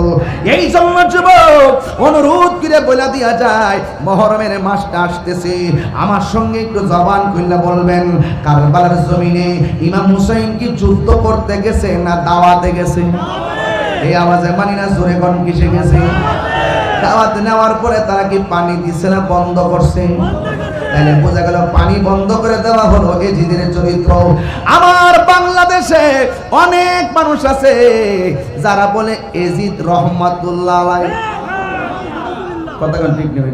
এই জন্য যুবক অনুরোধ করে বলে দিয়া যায়, মুহররমের মাসটা আসতেছে, আমার সঙ্গে একটু জবান খুলে বলবেন, কারবালার জমিনে ইমাম হুসাইন কি যুদ্ধ করতে গেছে না দাওয়াতে গেছে? এই আওয়াজে মানি না, জোরে কোন কিসে গেছে? দাওয়াত নেওয়ার পরে তারা কি পানি দিছে না বন্ধ করছে? তাহলে বোঝা গেল পানি বন্ধ করে দেওয়া হলো এজিদের চরিত্র। আমার বাংলাদেশে অনেক মানুষ আছে যারা বলে এজিদ রহমাতুল্লাহ আলাইহি, কথা কোন ঠিক নেই?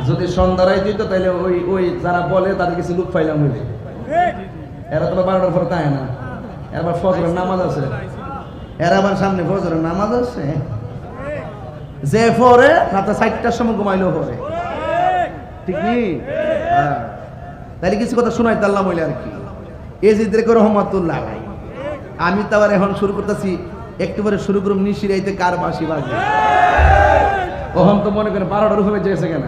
যদি সন্ধ্যায় দিত তাহলে ওই যারা বলে তাদের কিছু লুক পাইলাম হইলে, এরা তো 12টার পরে তাই না, এবার ফজরের নামাজ আছে, এর আবার সামনে ফজরের নামাজ আছে, যে পরে না তো 4টার সময় ঘুমাইলেও পরে, ঠিক নেই? তাহলে কিছু কথা শোনাই তাল্লাম হইলে আর কি। এজিদের রহমাতুল্লাহ আলাইহি, আমি তো আবার এখন শুরু করতেছি, একটু পরে শুরু করুম নিশিরাইতে কার বাঁশি বাজে। ওহন তো মনে করেন 12টার উপরে যেয়েছে কেন,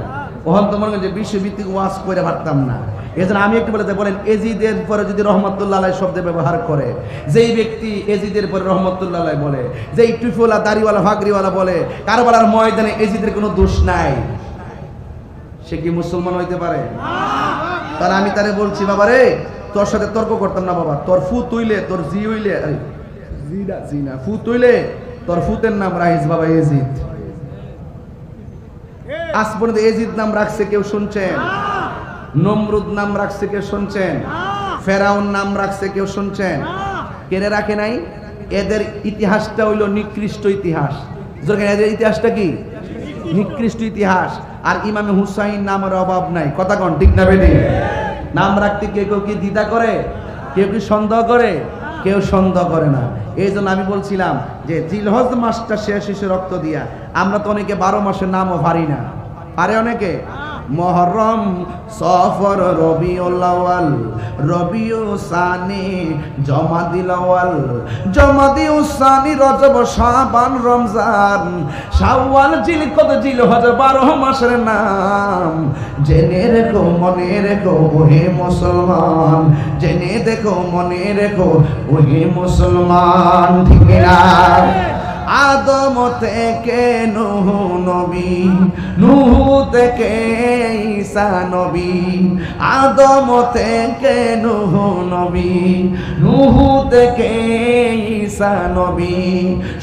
ওহন তো মনে করেন যে বিশ্বভিত্তিক ওয়াজ করে পারতাম না। এজন্য আমি একটু বলতে বলেন, এজিদের পরে যদি রহমতুল্লাহ আলাইহি শব্দ ব্যবহার করে, যেই ব্যক্তি এজিদের পরে রহমতুল্লাহ আলাইহি বলে, যেই টুপিওয়ালা দাড়িওয়ালা ফাগরিওয়ালা বলে কারবালার ময়দানে এজিদের কোনো দোষ নাই, সে কি মুসলমান হইতে পারে? তাহলে আমি তারে বলছি, বাবা রে তোর সাথে তর্ক করতাম না বাবা, তোর ফু তুইলে তোর জি হইলে, জি না ফু তুইলে তোর ফুতের নাম রাইস বাবা এজিদ। আজ পর্যন্ত এজিদ নাম রাখছে কেউ শুনছেন? নমরুদ নাম রাখছে কেউ শুনছেন? ফেরাউন নাম রাখছে কেউ শুনছেন? কেড়ে রাখে নাই? এদের ইতিহাসটা হইল নিকৃষ্ট ইতিহাস। এদের ইতিহাসটা কি? নিকৃষ্ট ইতিহাস। আর ইমামে হুসাইন নামের অভাব নাই, কথা কোন ঠিক না বেটি? নাম রাখতে কেউ কেউ কি দ্বিধা করে, কেউ কি সন্দেহ করে? কেউ সন্দেহ করে না। এই জন্য আমি বলছিলাম যে জিলহজ মাসটা শেষ শেষে রক্ত দিয়া, আমরা তো অনেকে 12 মাসের নামও পারি না, পারে অনেকে। মুহররম, সফর, রবিউল আউয়াল, রবিউল সানি, জমাদিল আউয়াল, জমাদিউল সানি, রজব, শাবান, রমজান, শাওয়াল, জিলকদ, জিলহজ 12 মাসের নাম। জেনে রেখো মনে রেখো ওহে মুসলমান, জেনে দেখো মনে রেখো ওহে মুসলমান, ঠিক না? আদম থেকে নূহ নবী, নূহ থেকে ঈসা নবী, আদম থেকে নূহ নবী, নূহ থেকে ঈসা নবী,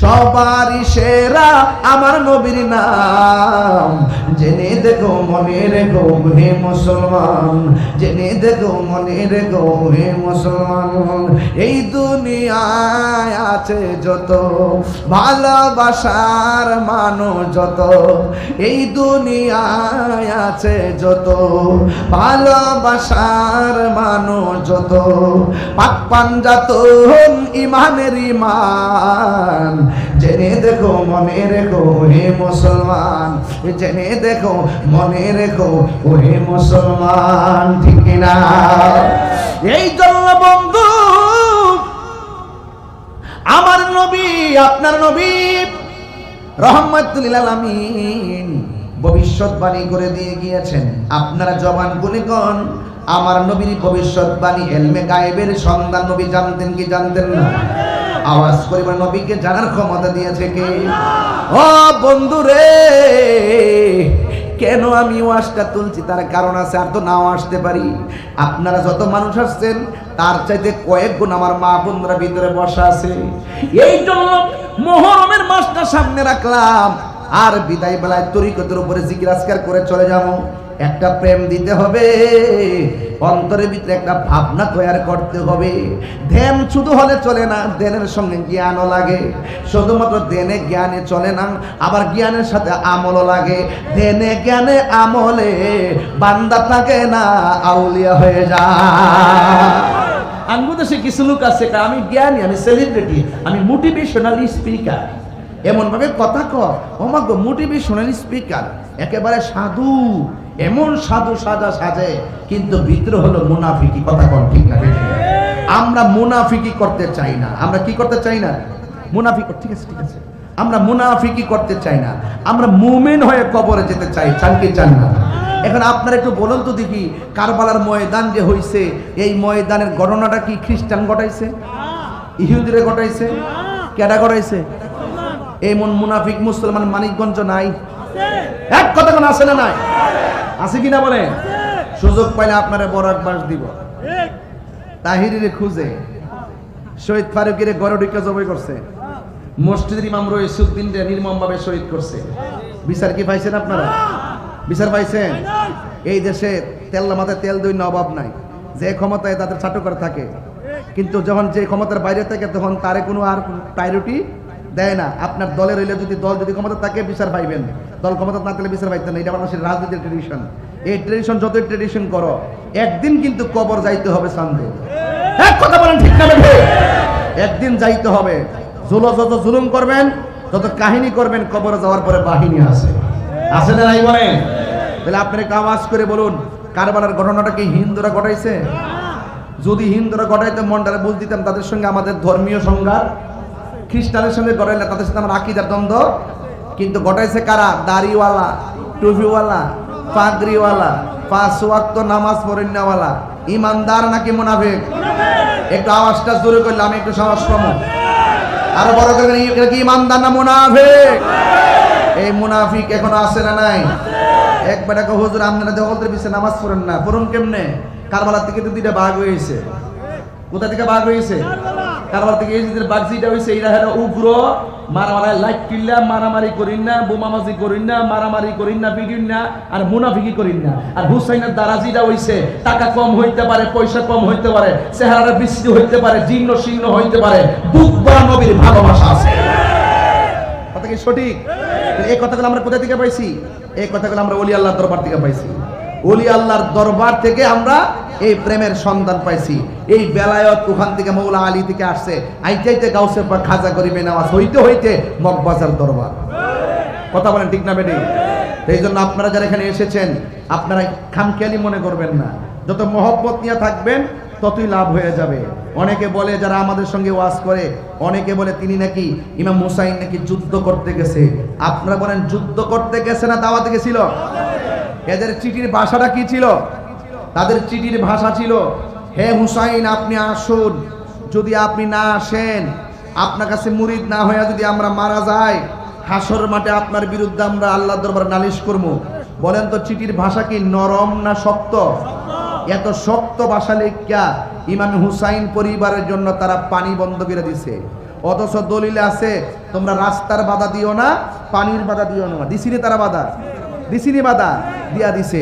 সবারই সেরা আমার নবীর নাম। জেনে দেখো মনে রেখো হে মুসলমান, জেনে দেখো মনে রেখো হে মুসলমান, এই দুনিয়ায় আছে যত ভালোবাসার মানুষ, যত এই দুনিয়ায় আছে যত ভালোবাসার মানুষ, যত পাক পাঞ্জাতন ইমানের ইমান। জেনে দেখো মনে রেখো হে মুসলমান, জেনে দেখো মনে রেখো হে মুসলমান, ঠিক না? এই জন্য বন্ধু আমার নবী, আপনার নবী রহমাতুল লিল আলামিন ভবিষ্যৎবাণী করে দিয়ে গিয়েছেন। আপনারা জবান খুলে কোন আমার নবীর ভবিষ্যৎবাণী ইলমে গায়েবের সন্ধান নবী জানতেন কি জানতেন না? আওয়াজ করে বলেন নবীকে জানার ক্ষমতা দিয়েছে কে? ও বন্ধু রে, কেন আমি ওয়াজটা তুলছি তার কারণ আছে, আর তো নাও আসতে পারি। আপনারা যত মানুষ আসছেন তার চাইতে কয়েক গুণ আমার মা বোনরা ভিতরে বসা আছে। এই জন্য মুহররমের মাসটা সামনে রাখলাম, আর বিদায় বেলায় তরিকতের উপরে জিকির আজকার করে চলে যাবো। একটা প্রেম দিতে হবে, অন্তরের ভিতরে একটা ভাবনা তৈরি করতে হবে। ধ্যান শুধু হলে চলে না, ধ্যানের সঙ্গে জ্ঞানও লাগে। শুধুমাত্র ধ্যানে জ্ঞানে চলে না, আবার জ্ঞানের সাথে আমলও লাগে। ধ্যানে জ্ঞানে আমলে বান্দা থাকে না, আউলিয়া হয়ে যায়। আঙ্গুদেশে কিছু লোক আছে, আমি জ্ঞানী, আমি সেলিব্রিটি, আমি মোটিভেশনাল স্পিকার, এমন ভাবে কথা কয় ওমাগো মোটিভেশনাল স্পিকার, একেবারে সাধু, এমন সাধু সাজা সাজে, কিন্তু ভিতরে হলো মুনাফিকি। কথা কন ঠিক না? আমরা মুনাফিকি করতে চাই না। আমরা কি করতে চাই না? মুনাফিকি। ঠিক আছে, ঠিক আছে, আমরা মুনাফিকি করতে চাই না, আমরা মুমিন হয়ে কবরে যেতে চাই। চান কি চান না? এখন আপনারা একটু বলুন তো দেখি, কারবালার ময়দান যে হইছে, এই ময়দানের ঘটনাটা কি খ্রিস্টান ঘটাইছে? ইহুদিরে ঘটাইছে? কেডা ঘটাইছে? এমন মুনাফিক মুসলমান মানিকগঞ্জ নাই? এক কথা কোন আছে না নাই? আছে কিনা বলে? সুযোগ পাইলে আপনারা বড় একবাস দিব। তাহিরিরে খুঁজে শহীদ ফারুকের গড়ে ঢুকে জবাই করছে, মসজিদের ইমাম রইসুদ্দিন নির্মম ভাবে শহীদ করছে। বিচার কি পাইছেন আপনারা? বিচার পাইছেন? এই দেশে তেল মাথায় তেল দই না অভাব নাই, যে ক্ষমতায় তাদের চাটু করে থাকে, কিন্তু যখন যে ক্ষমতার বাইরে থাকে তখন তারে কোনো আর প্রায়োরিটি দেয় না। আপনার দলে রইলে যদি দল যদি ক্ষমতা থাকে বিচার পাইবেন, দল ক্ষমতা না থাকলে বিচার পাইতেন না। এটা বাংলাদেশের রাজনীতির ট্রেডিশন। এই ট্রেডিশন যতই ট্রেডিশন করো, একদিন কিন্তু কবর যাইতে হবে সামনে। এক কথা বলেন ঠিক না? একদিন যাইতে হবে। যত জুলুম করবেন, যত কাহিনী করবেন, কবরে যাওয়ার পরে বাহিনী আছে, আছে না নাই বলেন? তাহলে আপনার একটা আওয়াজ করে বলুন, কারবালার ঘটনাটা কি হিন্দুরা ঘটাইছে? যদি হিন্দুরা ঘটাইতে মনটারে বুঝ দিতাম, তাদের সঙ্গে আমাদের ধর্মীয় সংঘাত, খ্রিস্টানের সঙ্গে ঘটাইলে তাদের সাথে আমার আকীদার দ্বন্দ্ব। কিন্তু ঘটাইছে কারা? দাড়িওয়ালা, টুপিওয়ালা, পাগড়িওয়ালা, 5 ওয়াক্ত নামাজ পড়েনওয়ালা। ইমানদার নাকি মুনাফিক? একটু আওয়াজটা জোরে করলে আমি একটু সাহস পাবো। আরো বড় করে, এটা কি ইমানদার না মুনাফিক? এই মুনাফিক এখনো আছে না নাই? একবার দেখো হুজুর আপনারা দেওয়ালদের পিছনে নামাজ পড়েন না, পড়ুন কেমনে? কারবালার থেকে তো 2টা বাঘ হয়েছে। কোথা থেকে বাঘ হয়েছে? কারবার থেকে। এই যে বাঘ যেটা হয়েছে, এরা হলো উগ্র, মারামারি, লাইট কিল্লা, মারামারি করিন না, বোমাবাজি করিন না, মারামারি করিন না, পিটিন না, আর মুনাফিকি করিন না। আর হুসাইনের দ্বারা যেটা হয়েছে, টাকা কম হইতে পারে, পয়সা কম হইতে পারে, চেহারা বৃষ্টি হইতে পারে, জীর্ণ শীর্ণ হইতে পারে, বুক ভরা নবীর ভালোবাসা আছে। কথা কি সঠিক? এই কথাগুলো আমরা কোথা থেকে পাইছি? এই কথাগুলো আমরা ওলি আল্লাহর দরবার থেকে পাইছি। ওলি আল্লাহর দরবার থেকে আমরা এই প্রেমের সন্ধান পাইছি। এই বেলায়ত ওখান থেকে মৌলা আলী থেকে আসছে, আইতে গাউসে পাক খাজা গরিবে নামাজ হইতে হইতে মগবাজার দরবার। কথা বলেন ঠিক না বেটি? এই জন্য আপনারা যারা এখানে এসেছেন, আপনারা খামখেয়ালি মনে করবেন না। যত মহব্বত নিয়ে থাকবেন ততই লাভ হয়ে যাবে। অনেকে বলে, যারা আমাদের সঙ্গে ওয়াজ করে, অনেকে বলে তিনি নাকি ইমাম হুসাইন নাকি যুদ্ধ করতে গেছে। আপনারা বলেন যুদ্ধ করতে গেছে না দাওয়াতে গেছিল? এদের চিঠির ভাষাটা কি ছিল? তাদের চিঠির ভাষা ছিল, হে হুসাইন আপনি আসুন, যদি আপনি না আসেন আপনার কাছে মুরিদ না হয়ে যদি আমরা মারা যাই, হাসর মাঠে আপনার বিরুদ্ধে আমরা আল্লাহর দরবারে নালিশ করব, বলেন তো চিঠির ভাষা কি নরম না শক্ত? এত শক্ত ভাষা লেখা ইমাম হুসাইন পরিবারের জন্য তারা পানি বন্ধ করে দিছে, অথচ দলিলে আছে তোমরা রাস্তার বাধা দিও না, পানির বাধা দিও না। দিছিনি তারা বাধা? দিছিনি বাধা? দিয়া দিছে।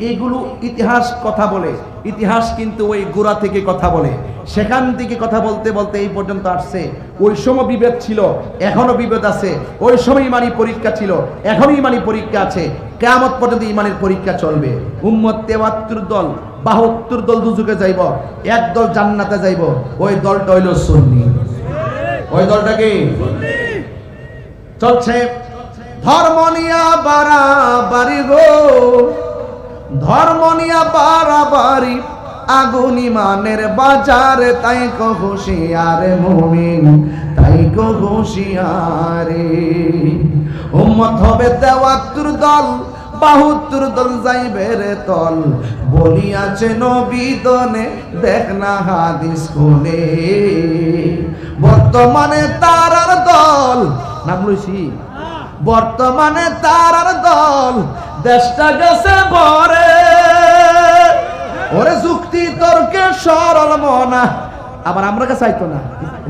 এইগুলো ইতিহাস কথা বলে, ইতিহাস কিন্তু ওই গোড়া থেকে কথা বলে, সেখান থেকে কথা বলতে বলতে এই পর্যন্ত আসছে। ওই সময় বিভেদ ছিল, এখনো বিভেদ আছে। ওই সময় ইমানি পরীক্ষা ছিল, এখনো ইমানি পরীক্ষা আছে। কিয়ামত পর্যন্ত ইমানের পরীক্ষা চলবে। উম্মত 73 দল, 72 দল দুজকে যাইব, এক দল জান্নাতে যাইব। ওই দলটা হইল সুন্নি। ওই দলটা কি? চলছে ধর্ম নিয়া বাড়াবাড়ি গো, ধর্ম নিয়া বাড়াবাড়ি, আগুন ইমানের বাজারে, তাই কো হুঁশিয়ার মুমিন, তাই কো হুঁশিয়ারে। উম্মত হবে 73 দল, 72 দল যাইবে রে তল, বলিয়াছে নবী দনে, দেখ না হাদিস খুলে। বর্তমানে তারার দল, নাম লইছি, বর্তমানে তারার দল, দেশটা গেছে ভরে, ওরে যুক্তি তর্কে সরল মনা। আবার আমরা কাছে চাইতো না,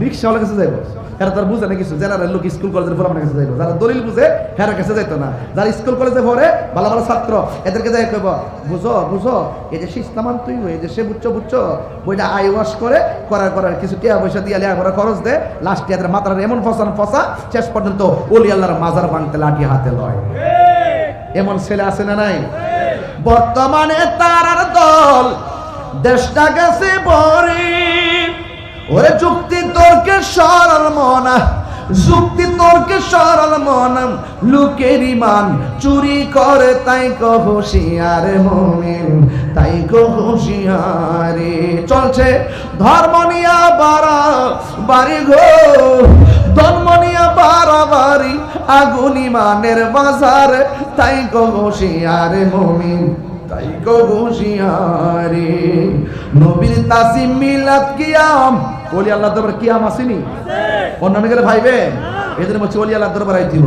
রিক্সাওয়ালার কাছে যাইব, এরা তো বুঝে না কিছু। যারা লোক স্কুল কলেজের পর আমার কাছে যাইব, যারা দলিল বুঝে হেরা কাছে যাইতো না। যারা স্কুল কলেজে পড়ে ভালো ভালো ছাত্র, এদেরকে যাই কইব, বুঝো বুঝো, এই যে ইসলামান তুই এই যে সে বুঝছো বুঝছো, বইটা আই ওয়াশ করে করার কিছু টিয়া পয়সা দিয়ে লেয়া করে খরচ দে, লাস্টে এদের মাথার এমন ফসা শেষ পর্যন্ত ওলি আল্লাহর মাজার ভাঙতে লাঠি হাতে লয়। এমন ছেলে আছে না নাই? বর্তমানে তারার দল, দেশটা গেছে ভরে, ওরে যুক্তি তর্কে সরল মনা, যুক্তি তর্কে সরল মনা, লোকের ইমান চুরি করে, তাই কো হুঁশিয়ার মুমিন, তাই কো হুঁশিয়ারে। চলছে ধর্ম নিয়া বাড়াবাড়ি গো, ধর্ম নিয়া বাড়াবাড়ি, আগুন ইমানের বাজারে, তাই কো হুঁশিয়ার মুমিন, তাই কো হুঁশিয়ারে। নবীর তাসিম মিলাদ কিয়াম, ওলি আল্লাহ দরবার কিয়াম আসেনি? অন্যান্য গেলে ভাইবে এদের মধ্যে ওলি আল্লাহ দরবার আইতিব।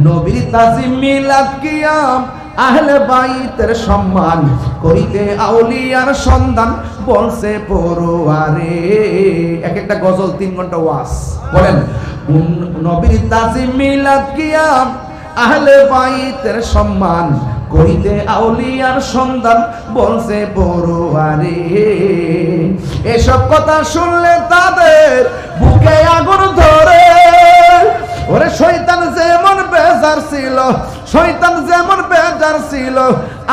নবীর তাসিম মিলাদ কিয়াম, আহলে বাইতের সম্মান করিতে আউলিয়ার সন্ধান, বলছে পড়ুয়ারে। এক একটা গজল 3 ঘন্টা ওয়াজ। বলেন নবীর তাসিম মিলাদ কিয়াম, আহলে বাইতের সম্মান করিতে আউলিয়ার সন্ধান, বলছে পড়ুয়ারে। এসব কথা শুনলে তাদের বুকে আগুন ধরে, ওরে শয়তান যেমন বেজার ছিল, শয়তান যেমন বেজার ছিল,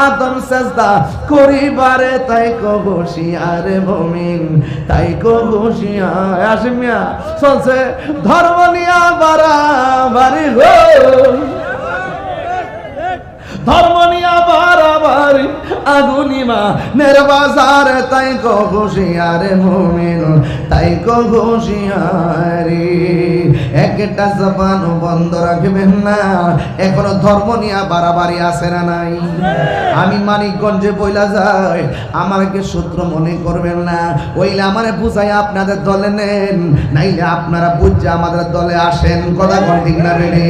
আদম সেজদা করিবারে, তাই কো হুঁশিয়ার মুমিন, তাই কো হুঁশিয়ার। আসমিয়া চলছে ধর্ম নিয়া বাড়াবাড়ি গো, ধর্ম নিয়া বাড়াবাড়ি, আগুন ইমানের বাজারে, তাই কো হুঁশিয়ার মুমিন, তাই কো হুঁশিয়ারে। একটা জবান বন্ধ রাখবেন না, এখনো ধর্ম নিয়া বাড়াবাড়ি আছে না নাই? আমি মানিকগঞ্জে বইলা যাই, আমাকে সূত্র মনে করবেন না, ওইলে আমারে বুঝাই আপনাদের দলে নেন, নাইলে আপনারা বুঝে আমাদের দলে আসেন। কথা কোন ঠিক না বেনে?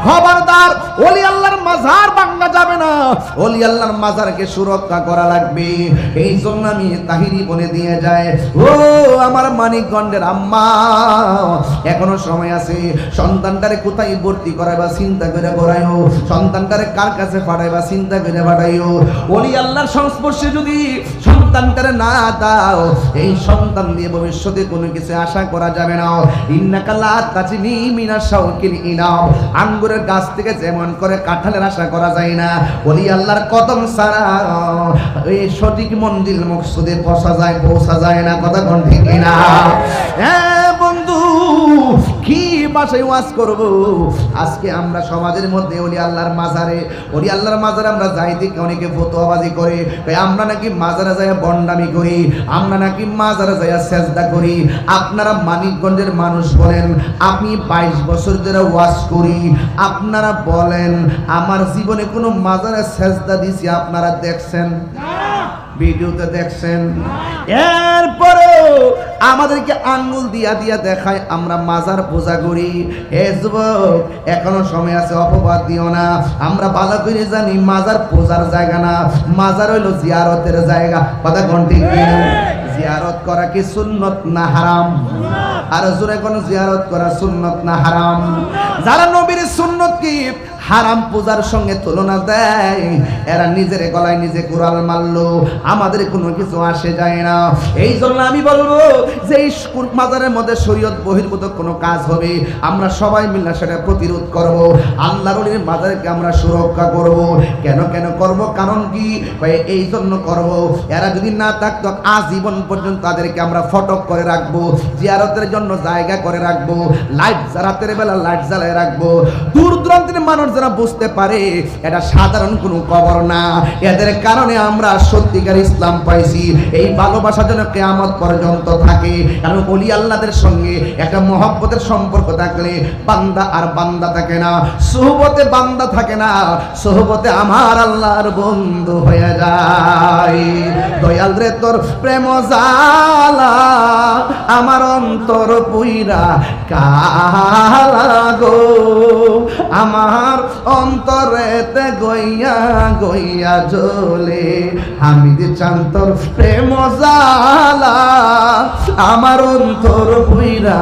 খবরদার, ওলি আল্লাহর মাজার ভাঙা যাবে না, ওলি আল্লাহর মাজারকে সুরক্ষা করা লাগবে। এই জন্য আমি তাহিরি বলে দিয়ে যায়, ও আমার মানিকগঞ্জের আম্মা, এখনো সময় আছে, সন্তানটারে কোথায় ভর্তি করাইবা চিন্তা করে করাইও, সন্তানটারে কার কাছে পাঠাইবা চিন্তা করে পাঠাইও। ওলি আল্লাহর সংস্পর্শে যদি সন্তানটারে না দাও, এই সন্তান দিয়ে ভবিষ্যতে কোনো কিছু আশা করা যাবে না। ইন্নাকা লা তাজনি মিনাশ শাওকিল ইনাব, আঙ্গুরের গাছ থেকে যেমন করে কাঁঠালের আশা করা যায় না, ওলি আল্লাহর কদম ছাড়া এই সঠিক মঞ্জিল মকসুদে পৌঁছা যায় না। কথা কোন ঠিক না? হ্যাঁ বন্ধু, কি ভাষায় ওয়াজ করব? আজকে আমরা সমাজের মধ্যে ওলি আল্লাহর মাজারে, ওলি আল্লাহর মাজারে আমরা যাই দেখি অনেকে ফতোয়াবাজি করে, আমরা নাকি মাজারে যাই বন্ডামি করি, আমরা নাকি মাজারে যাই সেজদা করি। আপনারা মানিকগঞ্জের মানুষ বলেন, আমি 22 বছর ধরে ওয়াজ করি, আপনারা বলেন আমার জীবনে কোনো মাজারে সেজদা দিছি আপনারা দেখছেন? ভিডিওতে দেখছেন? এরপরেও আমাদেরকে আঙ্গুল দিয়া দিয়া দেখায় আমরা মাজার পূজা করি। হে যুবক, এখনো সময় আছে, অপবাদ দিও না। আমরা ভালো করে জানি মাজার পূজার জায়গা না, মাজার হইল জিয়ারতের জায়গা। কথা কোন ঠিক কি? জিয়ারত করা কি সুন্নত না হারাম? আর জোরে কোন জিয়ারত করা সুন্নত না হারাম? যারা নবীর সুন্নত কি হারাম পূজার সঙ্গে তুলনা দেয়, এরা নিজের গলায় নিজে কুড়াল মারলো, আমাদের কোনো কিছু আসে যায় না। এই জন্য আমি বলবো যে এই মাজারের মধ্যে শরীয়ত বহির্ভূত কোনো কাজ হবে, আমরা সবাই মিলে সেটা প্রতিরোধ করব। আল্লাহর ওলির মাজারকে আমরা সুরক্ষা করব। কেন করব? কারণ কি? এই জন্য করব, এরা যদি না থাকতো আজীবন পর্যন্ত তাদেরকে আমরা ফটক করে রাখবো, জিয়ারতের জন্য জায়গা করে রাখবো, লাইট রাতের বেলা লাইট জ্বালায় রাখবো। দূর দূরান্তের মানুষ যারা বুঝতে পারে এটা সাধারণ কোনো কবর না, এদের কারণে আমরা সত্যিকার ইসলাম পাইছি। এই ভালোবাসা যেন কিয়ামত পর্যন্ত থাকে। কারণ ওলি আল্লাহদের সঙ্গে একটা মহব্বতের সম্পর্ক থাকলে বান্দা আর বান্দা থাকে না, সোহবতে বান্দা থাকে না, সোহবতে আমার আল্লাহর বন্ধু হয়ে যায়। দয়াল রে তোর প্রেম জালা আমার অন্তর পুইরা কালা গো, আমার অন্তরেতে গইয়া গইয়া জ্বলে। হামিদ চান্তর প্রেম জালা আমার অন্তর পুইরা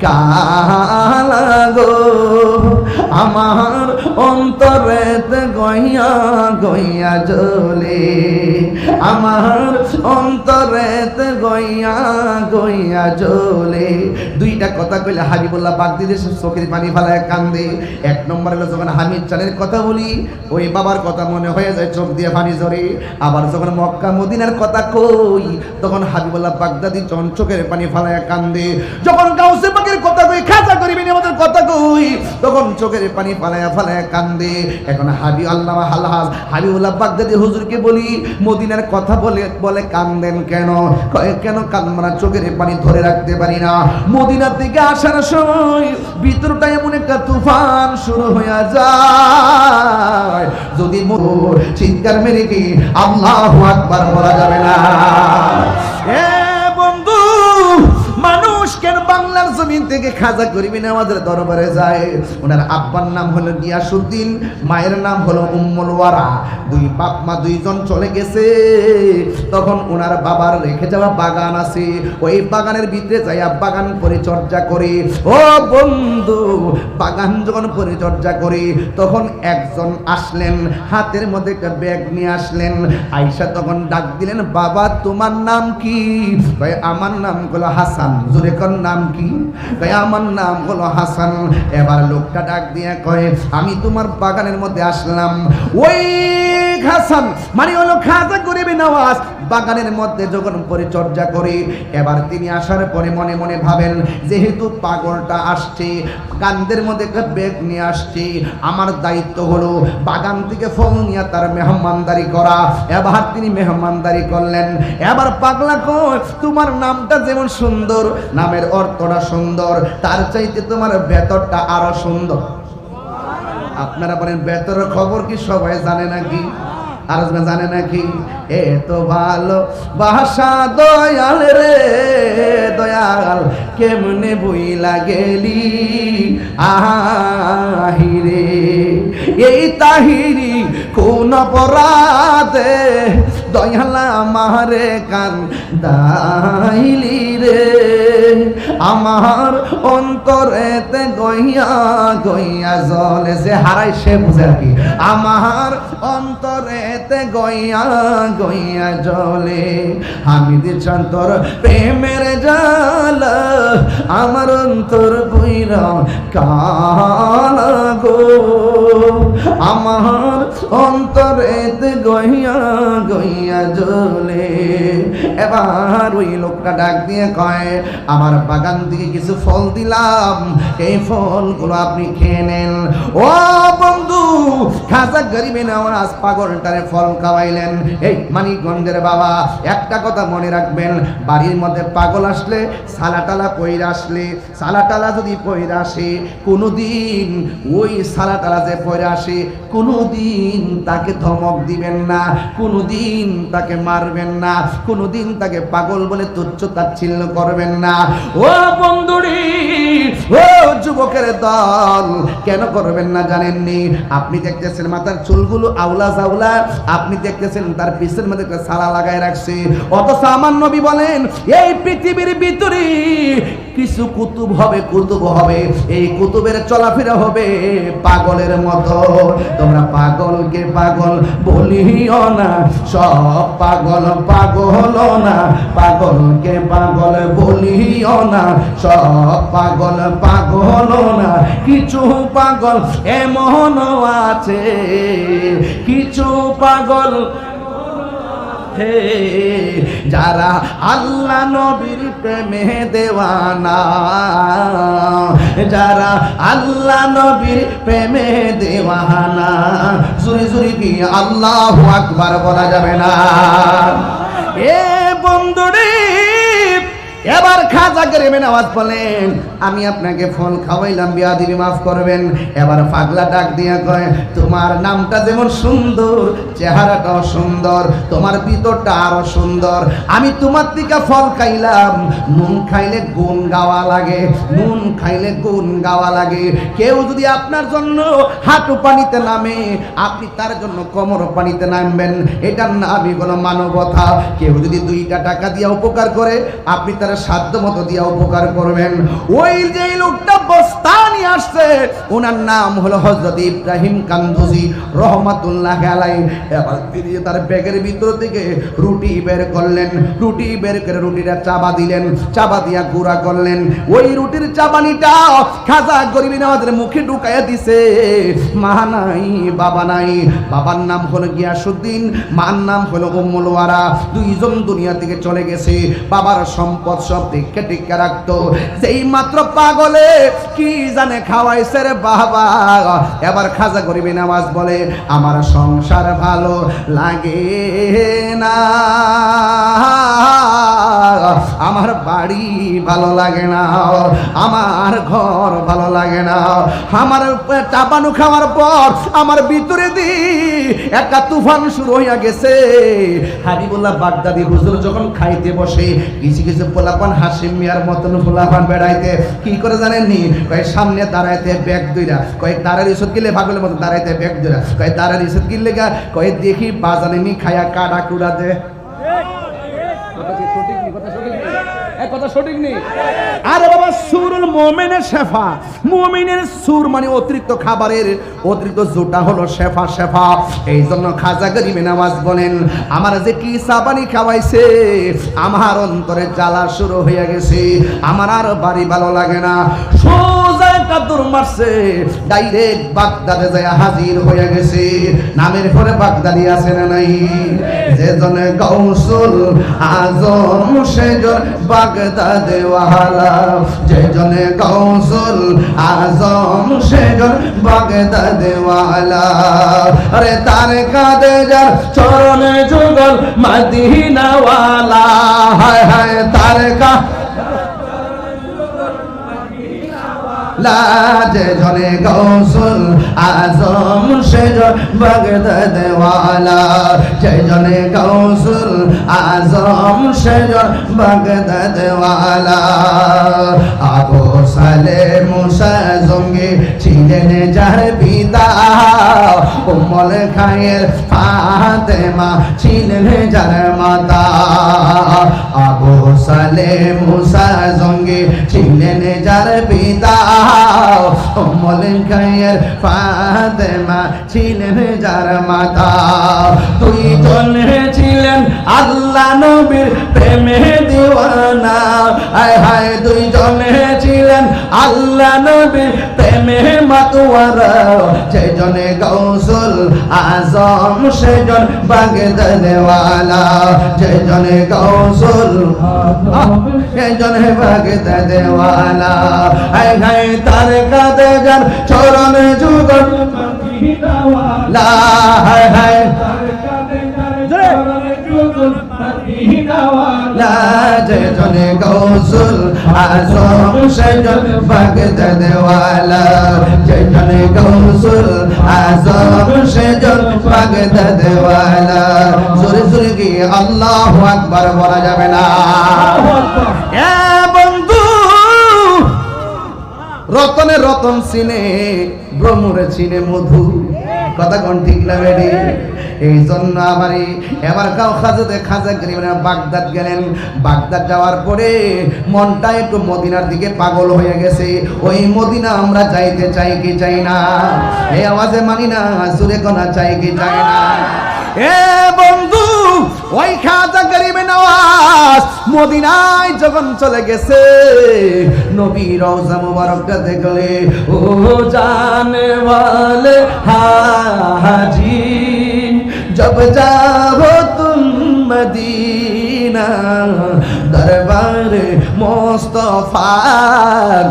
কালা গো, আমার অন্তরেতে গইয়া গইয়া জ্বলে, আমার অন্তরেতে গইয়া গইয়া জ্বলে। দুইটা কথা কইলে হাবিবুল্লাহ বাগদাদির চোখের পানি ফেলায় কান্দে। এক নম্বর হলো যখন হামিদ চানের কথা বলি ওই বাবার কথা মনে হয়ে যায়, চোখ দিয়ে পানি ঝরে। আবার যখন মক্কা মদিনার কথা কই তখন হাবিবুল্লাহ বাগদাদি যখন চোখের পানি ফেলায় কান্দে। যখন গাউসে পাকের কথা কই, খাজা গরিব নিয়ামতের কথা কই তখন চোখের পানি ফেলায় ফেলায় কান্দে। এখন আল্লামা হালহাজ হাবিবুল্লাহ বাগদাদি হুজুরকে বলি মদিনার কথা বলে বলে কান্দেন কেন? কেন কান্না? চোখের পানি ধরে রাখতে পারি না। মদিনা থেকে আসার সময় ভিতরটা এমন একটা তুফান শুরু হয়ে যায়, যদি চিৎকার মেরে কি আল্লাহু আকবার বলা যাবে না। এ বন্ধু, মানুষ কেন বাংলার জমিন থেকে খাজা গরিবি নামাজের দরবারে যায়? ওনার আব্বার নাম হলো গিয়াসউদ্দিন, মায়ের নাম হলো উম্মুল ওয়ারা। দুই বাপ মা দুইজন চলে গেছে। তখন ওনার বাবার রেখে যাওয়া বাগান আছে, ওই বাগানের ভিতরে যাইয়া বাগান পরিচর্যা করে। ও বন্ধু, বাগান যখন পরিচর্যা করে তখন একজন আসলেন, হাতের মধ্যে একটা ব্যাগ নিয়ে আসলেন। আয়েশা তখন ডাক দিলেন, বাবা তোমার নাম কি? ভাই আমার নাম হলো হাসান। জোরে কোন নাম কি? ভাই আমার নাম হলো হাসান। এবার লোকটা ডাক দিয়ে কয়, আমি তোমার বাগানের মধ্যে আসলাম। ওই হাসান মানে হলো খাজা গরিব নওয়াজ বাগানের মধ্যে যখন পরিচর্যা করে, এবার তিনি আসার পরে মনে মনে ভাবেন, যেহেতু পাগলটা আসছে কান্দের মধ্যে একটা ব্যাগ নিয়ে আসছে, আমার দায়িত্ব হলো বাগান থেকে ফল নিয়ে তার মেহমানদারি করা। এবার তিনি মেহমানদারি করলেন। এবার পাগলা কয়, তোমার নামটা যেমন সুন্দর, নামের অর্থটা সুন্দর, তার চাইতে তোমার ভেতরটা আরো সুন্দর। আপনারা বলেন ভেতরের খবর কি সবাই জানে নাকি? আর জানে নাকি? এত ভালো বাসা দয়াল রে দয়াল কেমনে বইলা গেলি আহিরে, এই তাহিরি কোন অপরাধে দয়াল আমারে কান দাইলি রে, আমার অন্তরেতে গইয়া গইয়া জলে। যে হারাই সে বুঝে আর কি। আমার অন্তরেতে গইয়া গইয়া জলে, হামিদ চান্তর প্রেমের জালা আমার অন্তর বইরা কালা গো, আমার অন্তরেতে গইয়া গইয়া জলে। এবার ওই লোকটা ডাক দিয়ে কয়, আমার বাগান থেকে কিছু ফল দিলাম, এই ফলগুলো আপনি খেয়ে নেন। ও বন্ধু, খাজা গরিবে নওয়াজ পাগলটারে ফল খাওয়াইলেন। এই মানিকগঞ্জের বাবা, একটা কথা মনে রাখবেন, বাড়ির মধ্যে পাগল আসলে, সালাটালা পইরা আসলে, সালাটালা যদি পইরা আসে, কোনোদিন ওই সালাটালা যে পইরা আসে কোনোদিন তাকে ধমক দিবেন না, কোনোদিন তাকে মারবেন না, কোনোদিন তাকে পাগল বলে তুচ্ছ তাচ্ছিল্য করবেন না। ও বন্ধুরি, ও যুবকের দল, কেন করবেন না জানেননি? আপনি দেখতেছেন মাথার চুলগুলো আউলা জাউলা, আপনি দেখতেছেন তার পিছের মধ্যে একটা সালা লাগায় রাখছে, অথচ আমার নবী বলেন এই পৃথিবীর ভিতরে কিছু কুতুব হবে, কুতুব হবে, এই কুতুবের চলাফেরা হবে পাগলের মতো। তোমরা পাগলকে পাগল বলিও না, সব পাগল পাগল না, পাগলকে পাগল বলিও না, সব পাগল পাগল না, কিছু পাগল এমনও আছে, কিছু পাগল যারা আল্লাহ নবীর প্রেমে দেওয়ানা, যারা আল্লাহ নবীর প্রেমে দেওয়ানা। জুরি জুরি কি আল্লাহু আকবার বলা যাবে না? এ বন্ধুরে, এবার খাজা গরিবে নওয়াজ বলেন আমি আপনাকে ফল খাওয়াইলাম, বিয়াদিবি মাফ করবেন। এবার পাগলা ডাক দিয়া কয় তোমার নামটা যেমন সুন্দর, চেহারাটাও সুন্দর, তোমার ভিতরটা আরো সুন্দর। আমি তোমার থেকে ফল খাইলাম, নুন খাইলে গুণ গাওয়া লাগে, নুন খাইলে গুণ গাওয়া লাগে। কেউ যদি আপনার জন্য হাঁটু পানিতে নামে, আপনি তার জন্য কোমর পানিতে নামবেন, এটার নামই হলো মানবতা। কেউ যদি 2টা টাকা দিয়ে উপকার করে, আপনি তার সাধ্য মতো দিয়া উপকার করবেন। ওই যে লোকটা বস্তা নিয়ে আসছে, ওনার নাম হলো হযরত ইব্রাহিম কান্দুজি রহমাতুল্লাহ আলাইহি। এবার তিনি তার ব্যাগের ভিতর থেকে রুটি বের করলেন, রুটি বের করে রুটিটা চাবা দিলেন, চাবা দিয়া গুঁড়া করলেন। ওই রুটির চাবানিটা খাজা গরিবে নওয়াজের মুখে ঢুকাইয়া দিছে। মা নাই, বাবা নাই, বাবার নাম হলো গিয়াসউদ্দিন, মার নাম হলো উম্মুল ওয়ারা। দুইজন দুনিয়া থেকে চলে গেছে, বাবার সম্পদ সব টিকে টিকে রাখতো। যেই মাত্র পাগলে কি জানে খাওয়াইছে রে বাবা। এবার খাজা গরিবে নওয়াজ বলে আমার সংসার ভালো লাগে না, আমার বাড়ি ভালো লাগে না, আমার ঘর ভালো লাগে না, আমার চাপানো খাওয়ার পর আমার ভিতরে দি একটা তুফান শুরু হইয়া গেছে। হাবিবুল্লাহ বাগদাদি হুজুর যখন খাইতে বসে, কিছু কিছু পোলাপান হাসিম মিয়ার মতন পোলাপান বেড়াইতে কি করে জানেননি? কয় সামনে দাঁড়াইতে ব্যাগ দুইরা, কয় দাঁড়ার ইসত গিলে ভাগলের মতো দাঁড়াইতে ব্যাগ দুইরা, কয় দাঁড়ার ইসত গিলে গা, কয় দেখি বাজানে নি খায়া কাটা কুড়া দে। কথা সঠিক নেই। আরে বাবা, সুরুল মুমিনের শেফা, মুমিনের সুর মানে অতিরিক্ত খাবারের অতিরিক্ত জোটা হলো শেফা, শেফা। এই জন্য খাজা গরিবে নওয়াজ বলেন আমার যে কি সাবানি খাওয়াইছে, আমার অন্তরে জ্বালা শুরু হয়ে গেছে, আমার আর বাড়ি ভালো লাগে না। সোজা একটা দৌড় মারছে, ডাইরেক্ট বাগদাদে যায় হাজির হয়ে গেছে। নামের পরে বাগদাদি আছে না নাই? যে জনে গৌসুল আজম সেজন বাগদাদে ওয়ালা, যে জনে গৌসুল আজম সেজন বাগদাদে ওয়ালা। আরে তার কাঁধে যার চরণে যুগল মদিনা ওয়ালা, হায় হায় তার যে জনে গৌসুল আজম সেজন বাগদাদে ওয়ালা, যে জনে গৌসুল আজম সেজন বাগদাদে ওয়ালা। আবু সালেহ মুসা জঙ্গি ছিলেন যার পিতা, উম্মুল খায়ের ফাতেমা ছিলেন যার মাতা। আবু সালেহ মুসা জঙ্গি ছিলেন যার পিতা, উম্মুল খায়ের ফাতেমা ছিলেন যার মাতা। দুইজনে ছিলেন আল্লাহ নবীর প্রেমে দিওয়ানা, হায় হায় দুইজনে ছিলেন আল্লাহ নবীর প্রেমে মাতোয়ারা। যেজনে গাউসুল আজম সেজন বাগদাদওয়ালা, যেজনে গাউসুল সেজনে বাগদাদওয়ালা। হায় হায় তার কাঁধে যার চরণ যুগল লা, হায় হায় যেজনে গাউসুল আজম সেজন বাগদাদওয়ালা, যেজনে গাউসুল আজম সেজন বাগদাদওয়ালা। জোরে জোরে কি আল্লাহু আকবার বলা যাবে না? এ বন্ধু, রতনে রতন চিনে, ভ্রমরে চিনে মধু। কথা কোন ঠিক না বেডি? এই জন্য এবার কাউ খাজা গরিবেরা বাগদাদ গেলেন। বাগদাদ যাওয়ার পরে মনটা একটু মদিনার দিকে পাগল হয়ে গেছে। ওই মদিনা আমরা যাইতে চাই কি চাই না? এই আওয়াজে মানি না, জোরে কোনা চাই কি চাই না? এ বন্ধু, ওই খাজা গরিবে নওয়াজ মদিনায় যখন চলে গেছে, নবী রওজা মুবারকটা দেখলে ও জানে ওয়ালে হাজি, जब जाओ तुम मदीना दरबार मुस्तफा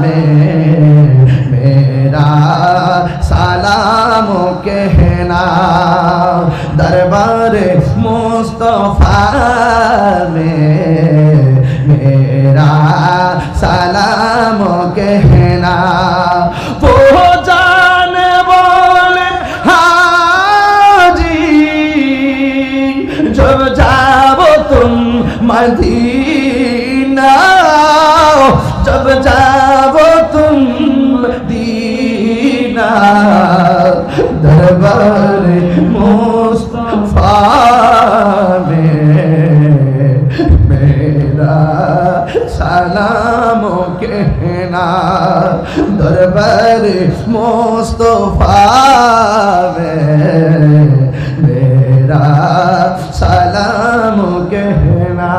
में मेरा सलाम कहना, दरबार मुस्तफा में मेरा सलाम कहना। वो जाने वाले जब जाओ तुम मदीना, जब जाओ तुम मदीना दरबार मुस्तफा में मेरा सलाम कहना, दरबार मुस्तफा में সালাম কেহনা।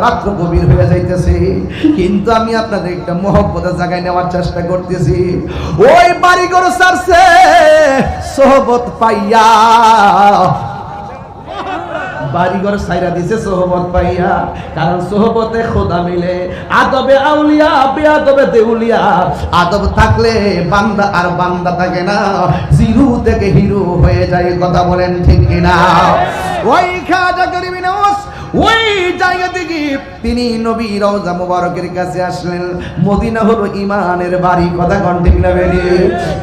রাত্র গভীর হয়ে যাইতেছে, কিন্তু আমি আপনাদের একটা মহব্বতের জায়গায় নেওয়ার চেষ্টা করতেছি। ওই বাড়িঘর ছাড়ছে সোহবত পাইয়া, বাড়িঘর ছাইরা দিছে সোহবত পাইয়া। কারণ সোহবতে খোদা মিলে, আদবে আউলিয়া বেয়াদবে দেউলিয়া। আদব থাকলে বান্দা আর বান্দা থাকে না, জিরো থেকে হিরো হয়ে যায়। কথা বলেন ঠিক কিনা? ওই খাজা গরিবে নওয়াজ ওই জায়গা থেকে তিনি নবী রওজা মুবারকের কাছে আসলেন। মদিনা হলো ইমানের বাড়ি। কথা কোন ঠিক না বেরি?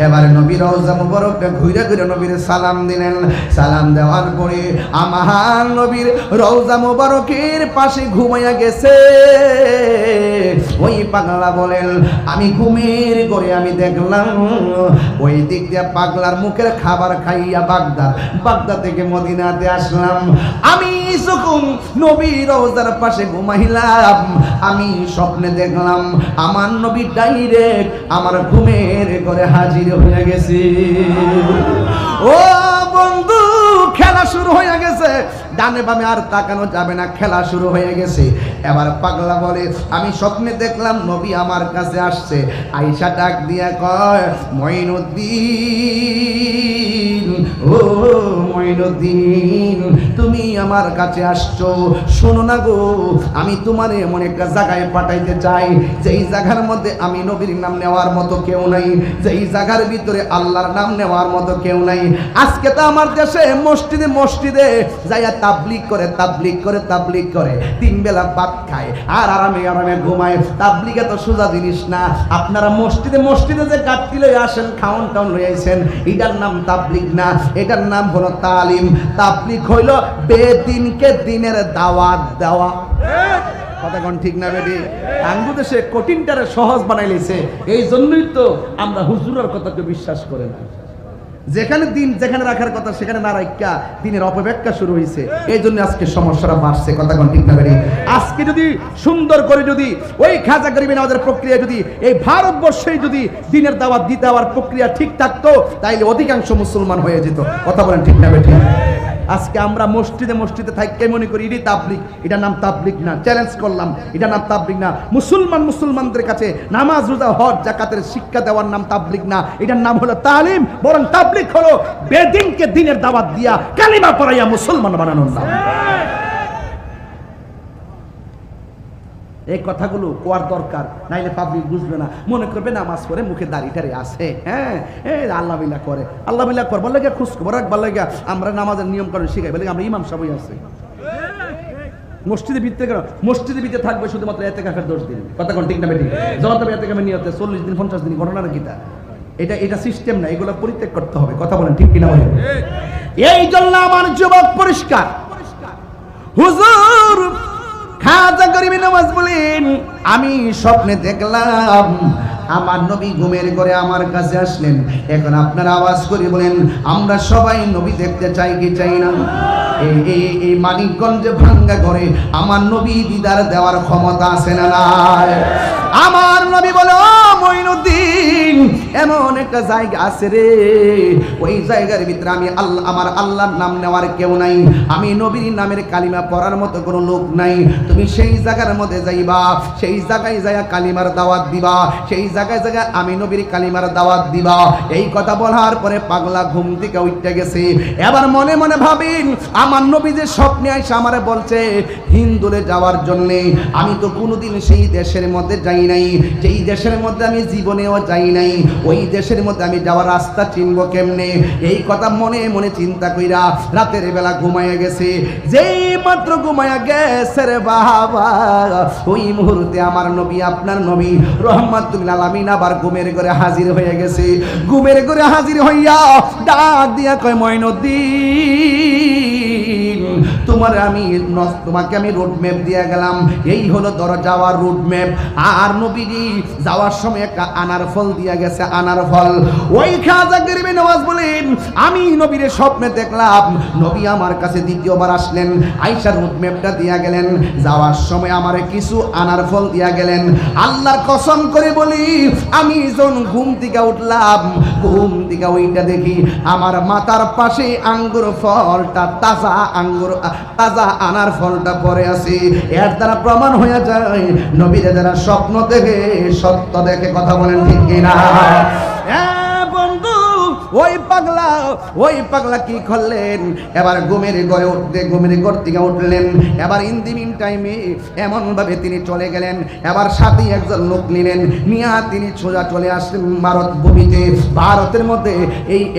এবারে নবী রওজা মুবারকটা ঘুরে ঘুরে নবীর সালাম দিলেন। সালাম দেওয়ার পরে আমার নবীর রওজা মুবারকের পাশে ঘুমাইয়া গেছে। ওই পাগলা বলেন, আমি ঘুমের ঘরে আমি দেখলাম ওই দিক দিয়ে পাগলার মুখের খাবার খাইয়া বাগদাদ থেকে মদিনাতে আসলাম। আমি যখন নবী রওজার পাশে ঘুমাইলাম, আমি স্বপ্নে দেখলাম আমার নবী ডাইরেক্ট আমার ঘুমের ঘরে হাজির হয়ে গেছে। ও বন্ধু, খেলা শুরু হয়ে গেছে। ডানে বামে আর তাকানো যাবে না, খেলা শুরু হয়ে গেছে। এবার পাগলা বলে, আমি স্বপ্নে দেখলাম নবী আমার কাছে আসছে। আয়েশা ডাক দিয়া কয়, মঈনুদ্দিন, ও মঈনুদ্দিন, তুমি আমার কাছে আসছো। শোনো না গো, আমি তোমার এমন একটা জায়গায় পাঠাইতে চাই যেই জায়গার মধ্যে আমি নবীর নাম নেওয়ার মতো কেউ নাই, যেই জায়গার ভিতরে আল্লাহর নাম নেওয়ার মতো কেউ নাই। আজকে তো আমার দেশে মসজিদে মসজিদে যাইয়া তাবলিগ করে তিন বেলা ভাত খায় আর আরামে আরামে ঘুমায়। তাবলিগে তো সোজা জিনিস না। আপনারা মসজিদে মসজিদে যে গাঁটটি লয়ে আসেন, খাওন টাউন লয়ে আইছেন, এটার নাম তাবলিগ না, এটার নাম হলো তালিম। তাবলিগ হইল বেদিনকে দিনের দাওয়াত দেওয়া। কথা কোন ঠিক না বেটি? আঙ্গু দেশে কঠিনটারে সহজ বানাই লেছে। এই জন্যই তো আমরা হুজুরের কথাকে বিশ্বাস করে না। যেখানে দিন যেখানে রাখার কথা সেখানে না রাখা দিনের অপব্যাখ্যা শুরু হয়েছে। এই জন্য আজকে সমস্যাটা বাড়ছে। কথা কোন ঠিক না বেরি? আজকে যদি সুন্দর করে যদি ওই খাজা গরিব নওয়াজের প্রক্রিয়া যদি এই ভারতবর্ষে যদি দিনের দাওয়াত দিতে হওয়ার প্রক্রিয়া ঠিক থাকতো তাইলে অধিকাংশ মুসলমান হয়ে যেত। কথা বলেন ঠিক না বেঠিক? আজকে আমরা মসজিদে মসজিদে থাকতে মনে করি এটাই তাবলিগ। এটার নাম তাবলিগ না। চ্যালেঞ্জ করলাম, এটার নাম তাবলিগ না। মুসলমানদের কাছে নামাজ রোজা হজ যাকাতের শিক্ষা দেওয়ার নাম তাবলিগ না, এটার নাম হলো তালিম। বরং তাবলিগ হলো বেদিনকে দিনের দাওয়াত দিয়া কালিমা পড়াইয়া মুসলমান বানানোর নাম। এই কথাগুলো কোয়ার দরকার, নাইলে পাবলিক বুঝবে না, মনে করবে নামাজ পড়ে মুখে দাড়িটারে আছে। হ্যাঁ, আল্লাহ বিল্লাহ করে, আল্লাহ বিল্লাহ কর বলে খুশ খবর রাখবার লাগে আমরা নামাজের নিয়ম কানুন শিখাই বলে আমরা ইমাম সাহেব আছে। মসজিদে ভিতরে থাকবে শুধুমাত্র ইতিকাফের 10 দিন। কথা কোন ঠিক না বেঠিক? যখন তবে ইতিকাফের নিয়তে 40 দিন 50 দিন ঘটনা না কিতা, এটা সিস্টেম না, এগুলো পরিত্যাগ করতে হবে। কথা বলেন ঠিক কিনা বলেন? এই জন্য আমার যুবক পরিষ্কার, হুজুর খাজা গরিব নওয়াজ বলেন আমি স্বপ্নে দেখলাম আমার নবী ঘুমের ঘরে আমার কাছে আসলেন। এখন আপনারা আওয়াজ করে বলেন আমরা সবাই নবী দেখতে চাই কি চাই না? এই মানিকগঞ্জে ভাঙ্গা ঘরে আমার নবী দিদার দেওয়ার ক্ষমতা আছে না নাই? আমার নবী বলে ও মঈনুদ্দিন এমন একটা জায়গা আছে রে, ওই জায়গার ভিতরে আমি আল্লাহ আমার আল্লাহর নাম নেওয়ার কেউ নাই, আমি নবীর নামের কালিমা পড়ার মতো কোনো লোক নাই। তুমি সেই জায়গার মধ্যে যাইবা, সেই জায়গায় যাইয়া কালিমার দাওয়াত দিবা, সেই জায়গায় জায়গায় আমি নবীর কালিমার দাওয়াত দিবা। এই কথা বলার পরে পাগলা ঘুম থেকে উঠতে গেছে। এবার মনে মনে ভাবিন আমার নবী যে স্বপ্নে আইসা আমারে বলছে হিন্দুলে যাওয়ার জন্য, আমি তো কোনোদিন সেই দেশের মধ্যে যাই নাই, যেই দেশের মধ্যে আমি জীবনেও যাই নাই, ওই দেশের মধ্যে আমি যাওয়ার রাস্তা চিনবো কেমনে? এই কথা মনে মনে চিন্তা কইরা রাতের বেলা ঘুমাইয়া গেছে। যেই মাত্র ঘুমাইয়া গেছে রে বাবা, ওই মুহূর্তে আমার নবী আপনার নবী রহমাতুল আলামিন আবার ঘুমের ঘরে হাজির হয়ে গেছে। ঘুমের ঘরে হাজির হইয়া ডাক দিয়া কয় মঈনুদ্দিন তোমাকে আমি রোড ম্যাপ দিয়ে গেলাম, এই হলো ধরো যাওয়ার রোড ম্যাপ। আর নবীজি যাওয়ার সময় একটা আনার ফল দিয়া গেছে, আনার ফল। ওই খাজা গরিব নওয়াজ বলেন আমি নবীর স্বপ্নে দেখলাম নবী আমার কাছে দ্বিতীয়বার আসলেন, আয়েশা রোড ম্যাপটা দিয়া গেলেন, যাওয়ার সময় আমারে কিছু আনার ফল দিয়া গেলেন। আল্লাহর কসম করে বলি আমি যখন ঘুম থেকে উঠলাম, ঘুম থেকে ওইটা দেখি আমার মাথার পাশে আঙ্গুর ফলটা তাজা তাজা আনার ফলটা পড়ে আছে। এর দ্বারা প্রমাণ হয়ে যায় নবীরা যারা স্বপ্ন দেখে সত্য দেখে। কথা বলেন ঠিক কিনা? বন্ধু ওই পাগলা কি করলেন? এবার ঘুমের ঘরে উঠতে ঘুমের ঘর থেকে উঠলেন। এবার ইন দি মিন টাইমে এমন ভাবে তিনি চলে গেলেন, এবার সাথে একজন লোক নিলেন, নিয়া তিনি সোজা চলে আসলেন ভারত ভূমিতে। ভারতের মধ্যে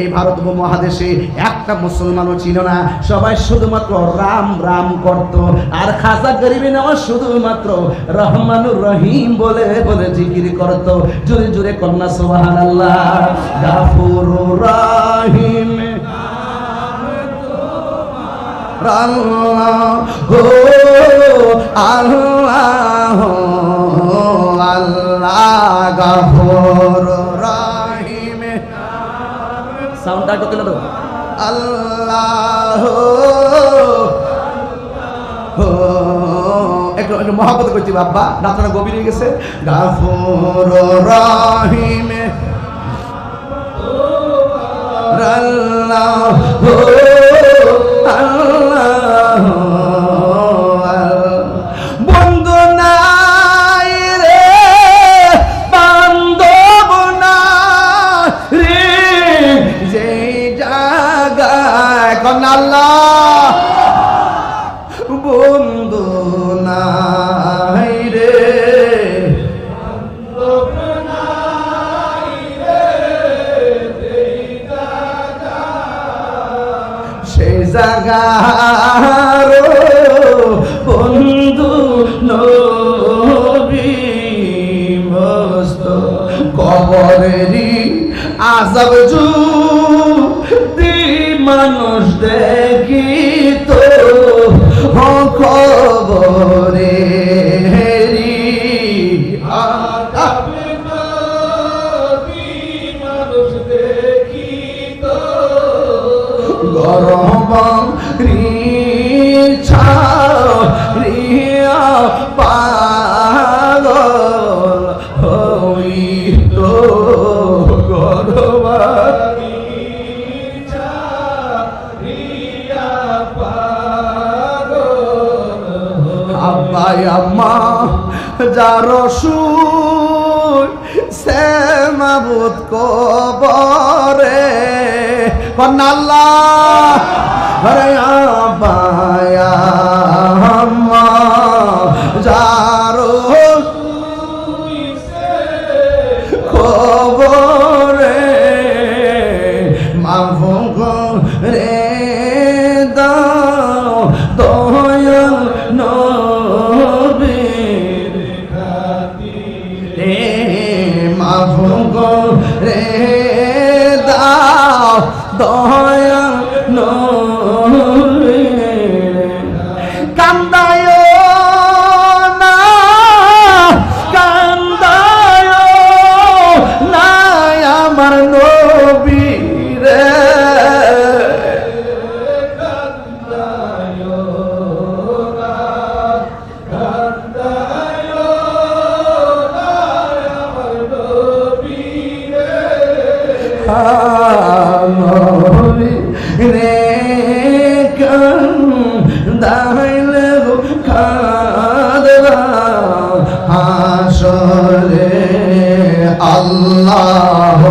এই ভারত মহাদেশে একটা মুসলমানও ছিল না, সবাই শুধুমাত্র রাম রাম করত। আর খাজা গরিব নওয়াজ শুধুমাত্র রহমানুর রহিম বলে বলে জিকির করত। জোরে জোরে কন্যা সুবহানাল্লাহ। গাফুরুর রহিম আল্লাহ আল্লাহ আল্লাহ গাফুরুর রহিম। সাউন্ডটা একটু তুলে দাও। আল্লাহ একটু মহব্বত করছি বাবা, রাতটা গভীর হয়ে গেছে। গাফুরুর রহিম আল্লাহ আল্লাহ বন্ধু নাই রে বান্ধব নাই রে যে জায়গায় কোন আল্লাহ বন্ধু নাই রে জাগার বন্ধু নবী মস্ত কবরেরই আযাব যদি মানুষ দেখি তো কবরে মানুষ দেখি তো রিয়া পাগল হইত গরবারি রিয়া পাগল আব্বাই আম্মা যার সুর সে মাবুদ কবরে কন্যা আল্লাহ হরে আব্বাই আম্মা যার কবরে মাফ করে দাও দয়াল নবীর খাতিরে মাফ করে দাও দয়াল নবীর কান্দায় না কান্দায় না আমার নবীরে রে কান্দাইলে কাঁদবা হাসরে আল্লাহ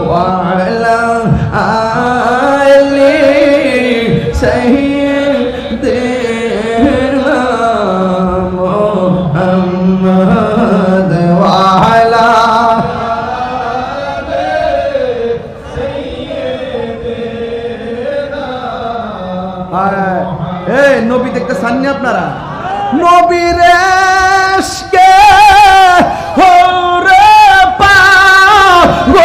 وعلى آل سيدنا محمد وعلى آل سيدنا এই নবী দেখতে চাননি আপনারা নবীর ইশকে হরে পাগল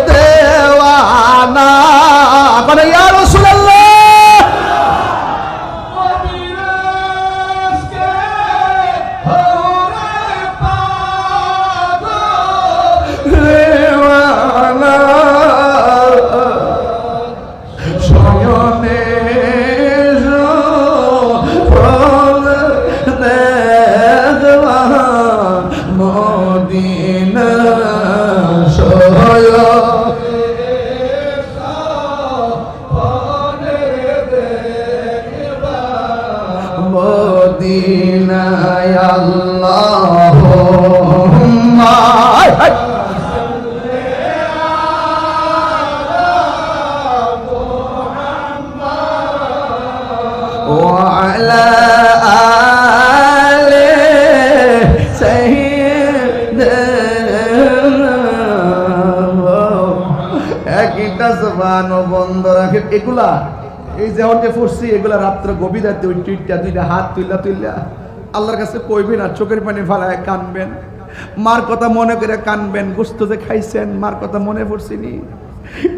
দেওয়ানা মানে ইয়া রাসূলুল্লাহ নবীর ইশকে হরে পাগল দেওয়ানা শয়নে মদিনা সয় মদিনায় আল্লাহুম্মা وعلى آل سيدنا একটা জবান বন্ধ রাখে এগুলা এই যে ওটে পড়ছি এগুলা রাত্র গভীর রাতে ওই টুইটটা দুইটা হাত তুইলা আল্লাহর কাছে কইবেন আর চোখের পানি ফালায় কানবেন মার কথা মনে করে কানবেন গোশত যে খাইছেন মার কথা মনে পড়ছিনি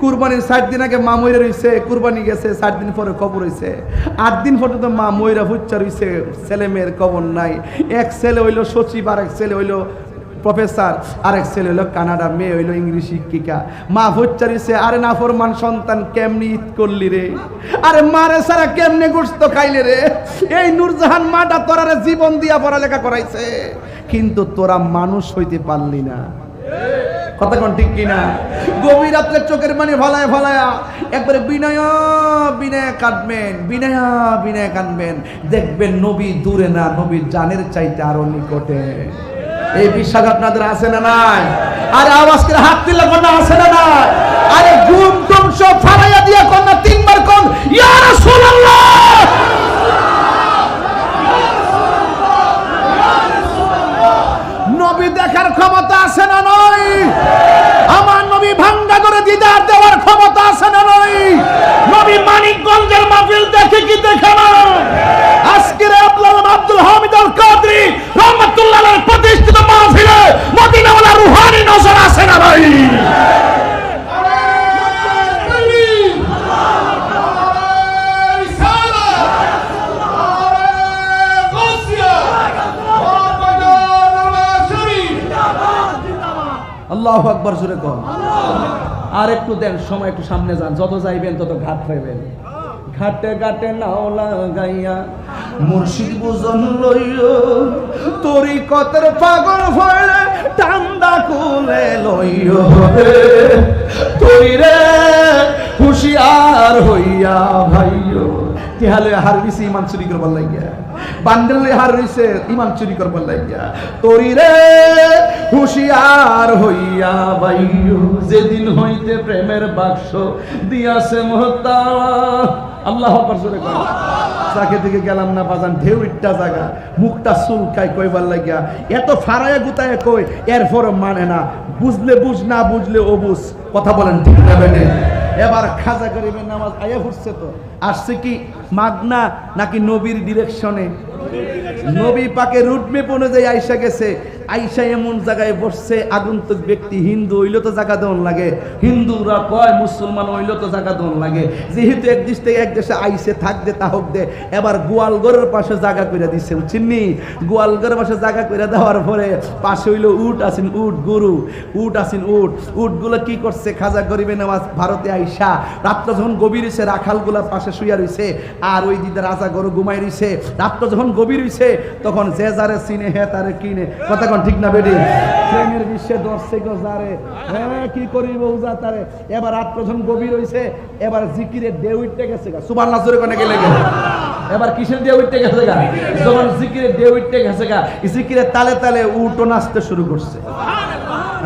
কুরবানির 60 দিন আগে মা মইরা রইছে কুরবানি গেছে 60 দিন পরে কবর হইছে 8 দিন পর্যন্ত মা মইরা ফুচ্চা রইছে ছেলে মেয়ের কবর নাই এক ছেলে হইলো সচিব আর এক ছেলে হইলো প্রফেসর আরেক ছেলে হইলো কানাডা মেয়ে হইলো ইংলিশ শিক্ষিকা মা ফুচ্চা রইছে আরে নাফরমান সন্তান কেমনি ঈদ করলি রে আরে মারে সারা কেমনে গোশত খাইলে রে এই নূরজাহান মাটা তোরারে জীবন দিয়া পড়ালেখা করাইছে কিন্তু তোরা মানুষ হইতে পারলি না কথা কোন ঠিক কিনা গভীর রাতে চোখের পানি ফলায় ফলায়া একবারে বিনয় কাঁদবেন দেখবেন নবী দূরে না নবীর জানের চাইতে আরো নিকটে এই বিশ্বাস আপনাদের আছে না নাই আরে আওয়াজ করে হাত তুলে কোন আছে না নাই আরে ঘুম টুম সব ফালাইয়া দিয়া কোন তিনবার কোন ইয়া রাসূলুল্লাহ নবী দেখার ক্ষমতা আছে না নয় আমার নবী ভাঙ্গা করে দিদার দেওয়ার ক্ষমতা আছে না নয় নবী মানিকগঞ্জের মাহফিল দেখে কি দেখে না আজকের আব্দুল হামিদ আল কাদরি রহমাতুল্লাহ আলাইহির প্রতিষ্ঠিত মাহফিলে মদিনাওয়ালা রুহানি নজর আছে না ভাই আকবার জোরে কর। আর একটু দেন সময়, একটু সামনে যান, যত যাইবেন তত ঘাট পাইবেন। ঘাটে ঘাটে নাও লাগাইয়া মুর্শিদ বুঝন লইও, তরিকতের পাগল হইলে টান্দা কুলে লইও তরি রে হুশিয়ার হইয়া ভাইও। তেহালে হার দিছে ইমান চুরি করবার লাগিয়া, বান্ডেলে হার দিছে ইমান চুরি করবার লাগিয়া, তরি রে হুশিয়ার হইয়া ভাইও। যেদিন হইতে প্রেমের বাক্স দিয়াছে মোহতাওয়া, আল্লাহ আকবার জোরে কর। চাকে দিকে গেলাম না বাজান, ঢেউ ইট্টা জায়গা, মুখটা চুলকাই কইবার লাগিয়া, এত ফারায়া গুতায় কই, এরপর মানে না, বুঝলে বুঝ, না বুঝলে ও বুঝ। কথা বলেন ঠিক না বেনে? এবার খাজা গরিবের নামাজ আয়া ফুটছে, তো আসছে কি মাগনা নাকি নবীর ডিরেকশনে? নবী পাকে রুটমেপ অনুযায়ী আইসা গেছে। আইসা এমন জায়গায় বসছে, আগন্তুক ব্যক্তি হিন্দু হইলে তো জায়গা দেওয়ান লাগে, হিন্দুরা কয় মুসলমান হইলে তো জায়গা দেওয়ান লাগে। যেহেতু এক দেশ থেকে এক দেশে আইসে থাকবে তা হোক দে, এবার গোয়ালঘরের পাশে জায়গা করে দিচ্ছে, চিন্নি? গোয়ালঘরের পাশে জায়গা করে দেওয়ার পরে পাশে হইলো উট আছেন, উট গরু, উট আছেন উট। উটগুলো কি করছে? খাজা গরিবে নামাজ ভারতে আইসা রাত্র যখন গভীর হয়েছে, রাখালগুলা পাশে শুইয়া রইছে, আর ওই দিদা রাজা গরু ঘুমাই রইছে। রাত্র যখন গভীর হইছে, তখন যে যারে চিনে হে তারে কিনে। কথা কোন ঠিক না বেডি? প্রেমের বিশ্বে দর্শে গো যারে, হ্যাঁ কি করিব উজা তারে। এবার রাত্র যখন গভীর হইছে, এবার জিকিরের ঢেউ উঠতে গেছে গা। সুবহানাল্লাহ জোরে কোনে গেলে গেলে এবার কিসের ঢেউ উঠতে গেছে গা? যখন জিকিরের ঢেউ উঠতে গেছে গা, জিকিরের তালে তালে উটও নাচতে শুরু করছে।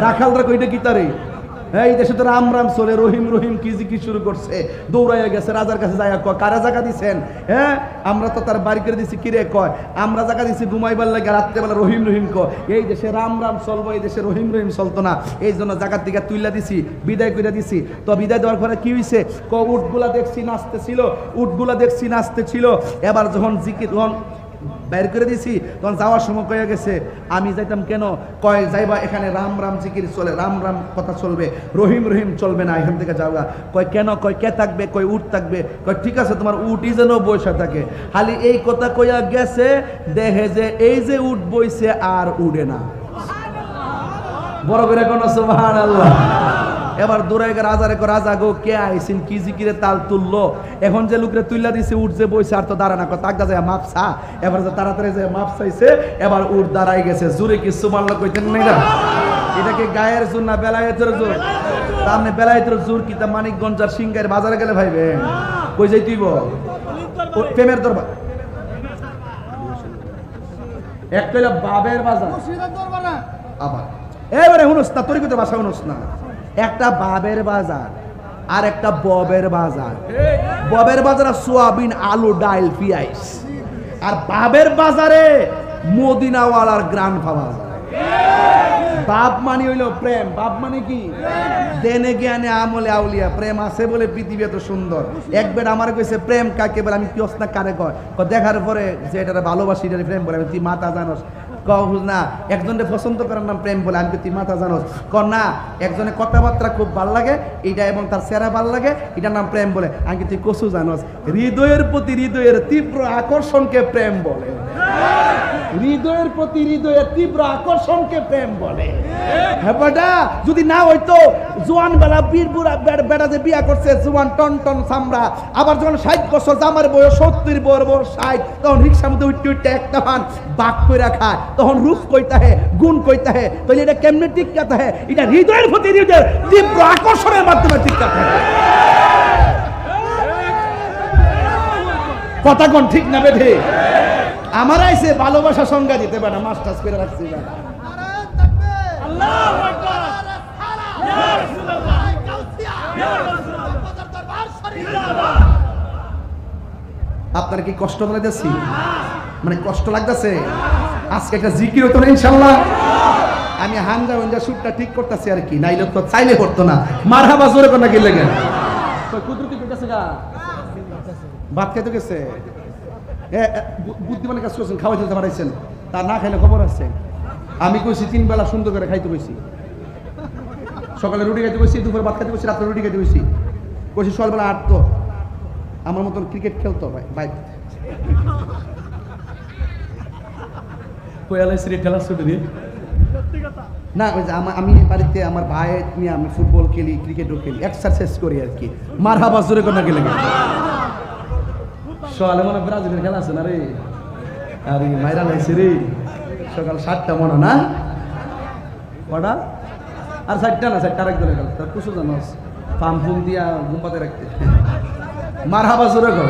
রাখালরা কইটা কি তারে, এই দেশে তো রাম রাম চলে, রহিম রহিম কি জিকির শুরু করছে। দৌড়াইয়া গেছে রাজার কাছে, যাইয়া কয় কারা জায়গা দিছেন? হ্যাঁ আমরা তো তার বাড়ি করে দিছি। কিরে? কয় আমরা জায়গা দিছি ঘুমাইবার লাগে, রাত্রেবেলা রহিম রহিম কয়। এই দেশে রাম রাম চলবো, এই দেশে রহিম রহিম চলতো না, এই জন্য জায়গার দিকে তুইলা দিছি, বিদায় করে দিছি। তো বিদায় দেওয়ার পরে কি হয়েছে? উটগুলা দেখছি নাচতেছিল, উটগুলা দেখছি নাচতেছিল। এবার যখন জিকির বাইর করে দিছি, তখন যাওয়ার সময় কয়ে গেছে আমি যাইতাম কেন? কয় যাইবা, এখানে রাম রাম জিকির চলে, রাম রাম কথা চলবে, রহিম রহিম চলবে না, এখান থেকে যাওয়া। কয় কেন? কয় কে থাকবে? কয় উট থাকবে। কয় ঠিক আছে, তোমার উটই যেন বসে থাকে। খালি এই কথা কইয়া গেছে, দেখে যে এই যে উট বইছে আর উড়ে না। বড় করে কোন সুবহানাল্লাহ। এবার দৌড়াই গা রাজা রেখো, রাজা গো কে আইসিন, কি জিকিরে তাল তুললো। এখন যে লোকরে তুইলা দিছে, উঠ যে বইছে আর তো দাঁড়া না, তাক যায় মাপসা। এবার যে তাড়াতাড়ি যে মাপ চাইছে, এবার উঠ দাঁড়াই গেছে। জোরে কি সুবহানাল্লাহ কইতেন না? এটাকে গায়ের জোর না বেলায়েতের জোর? তাহলে বেলায়েতের জোর কি তা মানিকগঞ্জ আর সিংহের বাজারে গেলে ভাইবে কই যাই তুইব? প্রেমের দরবার এক কইলা বাবের বাজার, আবার এবারে হুনস না, তোর কিন্তু ভাষা হুনস না। একটা বাবের বাজার আর একটা ববের বাজার। ববের বাজারে সোয়াবিন, আলু, ডাইল, পিয়াইস। আর বাবের বাজারে মদিনাওয়ালার গ্রান পাওয়া যায়। বাপ মানে হইল প্রেম। বাপ মানে কি? দেনে জ্ঞানে আমলে আউলিয়া। প্রেম আছে বলে পৃথিবী এত সুন্দর। একবার আমার কইছে প্রেম কাকে বলে? আমি কিয়স না কারে কয়? দেখার পরে যে এটা ভালোবাসি এটা প্রেম বলে। তুই মাথা জানোস? না, একজনের পছন্দ করার নাম প্রেম বলে। আমি তুই মাথা জানোস? না, একজনের কথাবার্তা খুব ভাল লাগে এটা এবং তার চেহারা ভাল লাগে, এটার নাম প্রেম বলে। আমি তুই কসু জানোস? হৃদয়ের প্রতি হৃদয়ের তীব্র আকর্ষণকে প্রেম বলে। হৃদয়ের প্রতি হৃদয়ের তীব্র আকর্ষণকে প্রেম বলে। হ্যাঁ বেটা, যদি না হইতো জোয়ান বেলা বীরপুরা বেটা যে বিয়া করছে, জোয়ান টন টন চামড়া, আবার যখন 60 বছর জামার বয়স 70 বড় 60, তখন রিক্সার মধ্যে উঠতে উঠতে একটা পান বাক করে খায়, তখন রূপ কইতা হে, গুণ কইতা হে। তাহলে এটা কেমনে টিকাতে হে? এটা হৃদয়ের প্রতি হৃদয়ের তীব্র আকর্ষণের মাধ্যমে টিকাতে হে। কথা কোন ঠিক না বেঠে? আমার আইসে ভালোবাসা সংজ্ঞা দিতে পারে, মাস্টার্স করে রাখছি না। আপনার কি কষ্ট লাগতেছি? মানে কষ্ট লাগতেছে? আজকে একটা জিকির হতো না ইনশাল্লাহ। আমি হানজা হানজা সুরটা ঠিক করতেছি আর কি, নাইলে তো চাইলে করতো না। মারহাবা জোরে কোন কি লাগে? কুদরতি কইতাছে গা, ভাত খাইতে গেছে। বুদ্ধিমানের কাজ করছেন, খাওয়াই দিতে পারাইছেন, তা না খাইলে খবর আছে। আমি কইছি 3 বেলা সুন্দর করে খাইতে কইছি। সকালে রুটি খাইতে কইছি, দুপুরে ভাত খাইতে কইছি, রাত্রে রুটি খাইতে কইছি। কইছি সকালবেলা 8 তো আমার মতন ক্রিকেট খেলতো ভাই। কয়ালাই সিরিয়াল খেলা ছুটি দিয়ে না ওই যে আমি বাড়িতে আমার ভাই নিয়ে আমি ফুটবল খেলি, ক্রিকেটও খেলি, এক্সারসাইজ করি আর কি। মারহাবা জোরে কোন গেলে সকালে মনে ব্রাজিলের খেলা আছে না রে, আরে মাইরা লাইছে রে সকাল 7টা মনে না কটা, আর 7টা না 7টা আরেক দলের খেলা, তার কুসু জানোস পাম ফুম দিয়া ঘুমাতে রাখতে। মারহাবা জোরে কর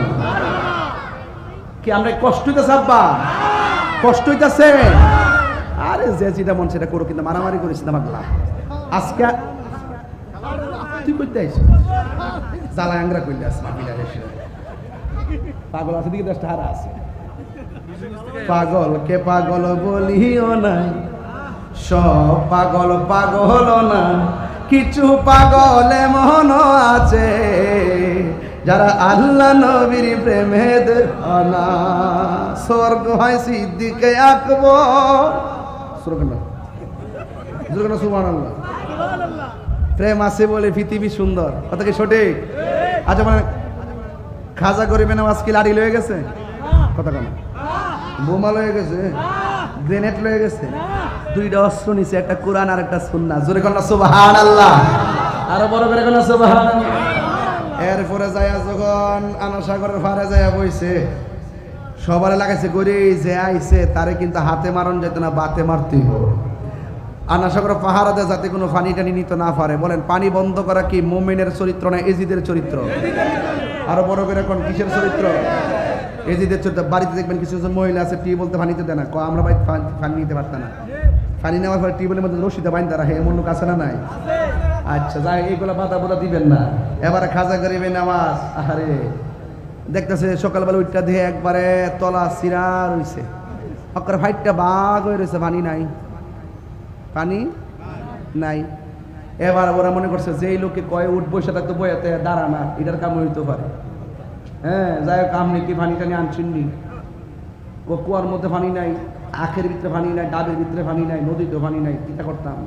কি আমরা কষ্ট হইতেছে আব্বা, কষ্ট হইতেছে। আরে যে যেটা মন সেটা করো, কিন্তু মারামারি করিস না পাগলা। আজকে তুই করতে আইস জ্বালা আংরা করলে আস পাগল আছে দিকে 10টা হারা আছে। পাগলকে পাগল বলিও না, সব পাগল পাগল না, কিছু পাগল এমন আছে যারা আল্লাহ নবীর প্রেমে দেওয়ানা। স্বর্গ হয় সিদ্দিকে আকবর, সুবহানাল্লাহ। প্রেম আছে বলে পৃথিবী সুন্দর, কথা কি সঠিক? আচ্ছা মানে খাজা গরিবে নামাজ কি লাড়ি লয়ে গেছে? কথা কেন বোমা লয়ে গেছে, গ্রেনেড লয়ে গেছে, 2টা অস্ত্র নিছে, একটা কোরআন আর একটা সুন্নাহ। জোরে কন্যা সুবহানাল্লাহ, আরো বড় করে কন্যা সুবহানাল্লাহ। এরপরে যাইয়া যখন আনাসাগরের ফারে যাইয়া বইছে, সবার লাগাইছে গড়ি যে আইছে তারে কিন্তু হাতে মারণ যেত না, বাতে মারতেই হবে। আনাসাগর পাহাড়া দেয় যাতে কোনো পানি টানি নিতে না পারে। বলেন পানি বন্ধ করা কি মুমিনের চরিত্র না এজিদের চরিত্র? আরো বড় করে কোন কিসের চরিত্র? এজিদের চরিত্র। বাড়িতে দেখবেন কিছু মহিলা আছে টি বলতে পানিতে দেয় না, আমরা বাড়িতে পানি নিতে পারতাম না, পানি নেওয়ার পরে টিউবওয়েলের মধ্যে রশিদা বাইন তারা এমন লোক আছে না নাই? আচ্ছা যাই, এইগুলো বাধা বোধা দিবেন না। এবারে খাজা গরিবে নামাজ, আরে দেখতেছে সকালবেলা উঠটা দিয়ে একবারে তলা সিরা রয়েছে, অকরে ফাইটটা বাঘ হয়ে রয়েছে, পানি নাই, পানি নাই। এবার ওরা মনে করছে যে এই লোকে কয় উঠ বসে থাকতো বইয়াতে দাঁড়া না, এটার কাম হইতে পারে। হ্যাঁ যাই হোক, আপনি কি পানি টানি আনছেননি? ও কুয়ার মধ্যে পানি নাই, আখের ভিতরে পানি নাই, ডাবের ভিতরে পানি নাই, নদীতে পানি নাই, এটা করতাম।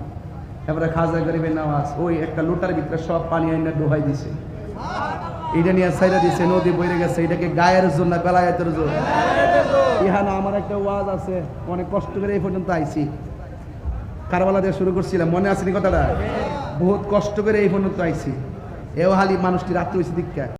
এবারে খাজা গরিবের নামাজ ওই একটা লোটার ভিতরে সব পানি আইনা ডোবাই দিছে, এটা নিয়ে সাইডা দিছে, নদী বইরে গেছে। এটাকে গায়ের জন্য বেলায়েতের জন্য। ইহানা আমার একটা ওয়াজ আছে, অনেক কষ্ট করে এই পর্যন্ত আইছি, কারবালা দিয়ে শুরু করছিলাম, মনে আছে নি কথাটা? বহুত কষ্ট করে এই পর্যন্ত আইছি। এও হালি মানুষটি রাত্রে হয়েছে দীক্ষা।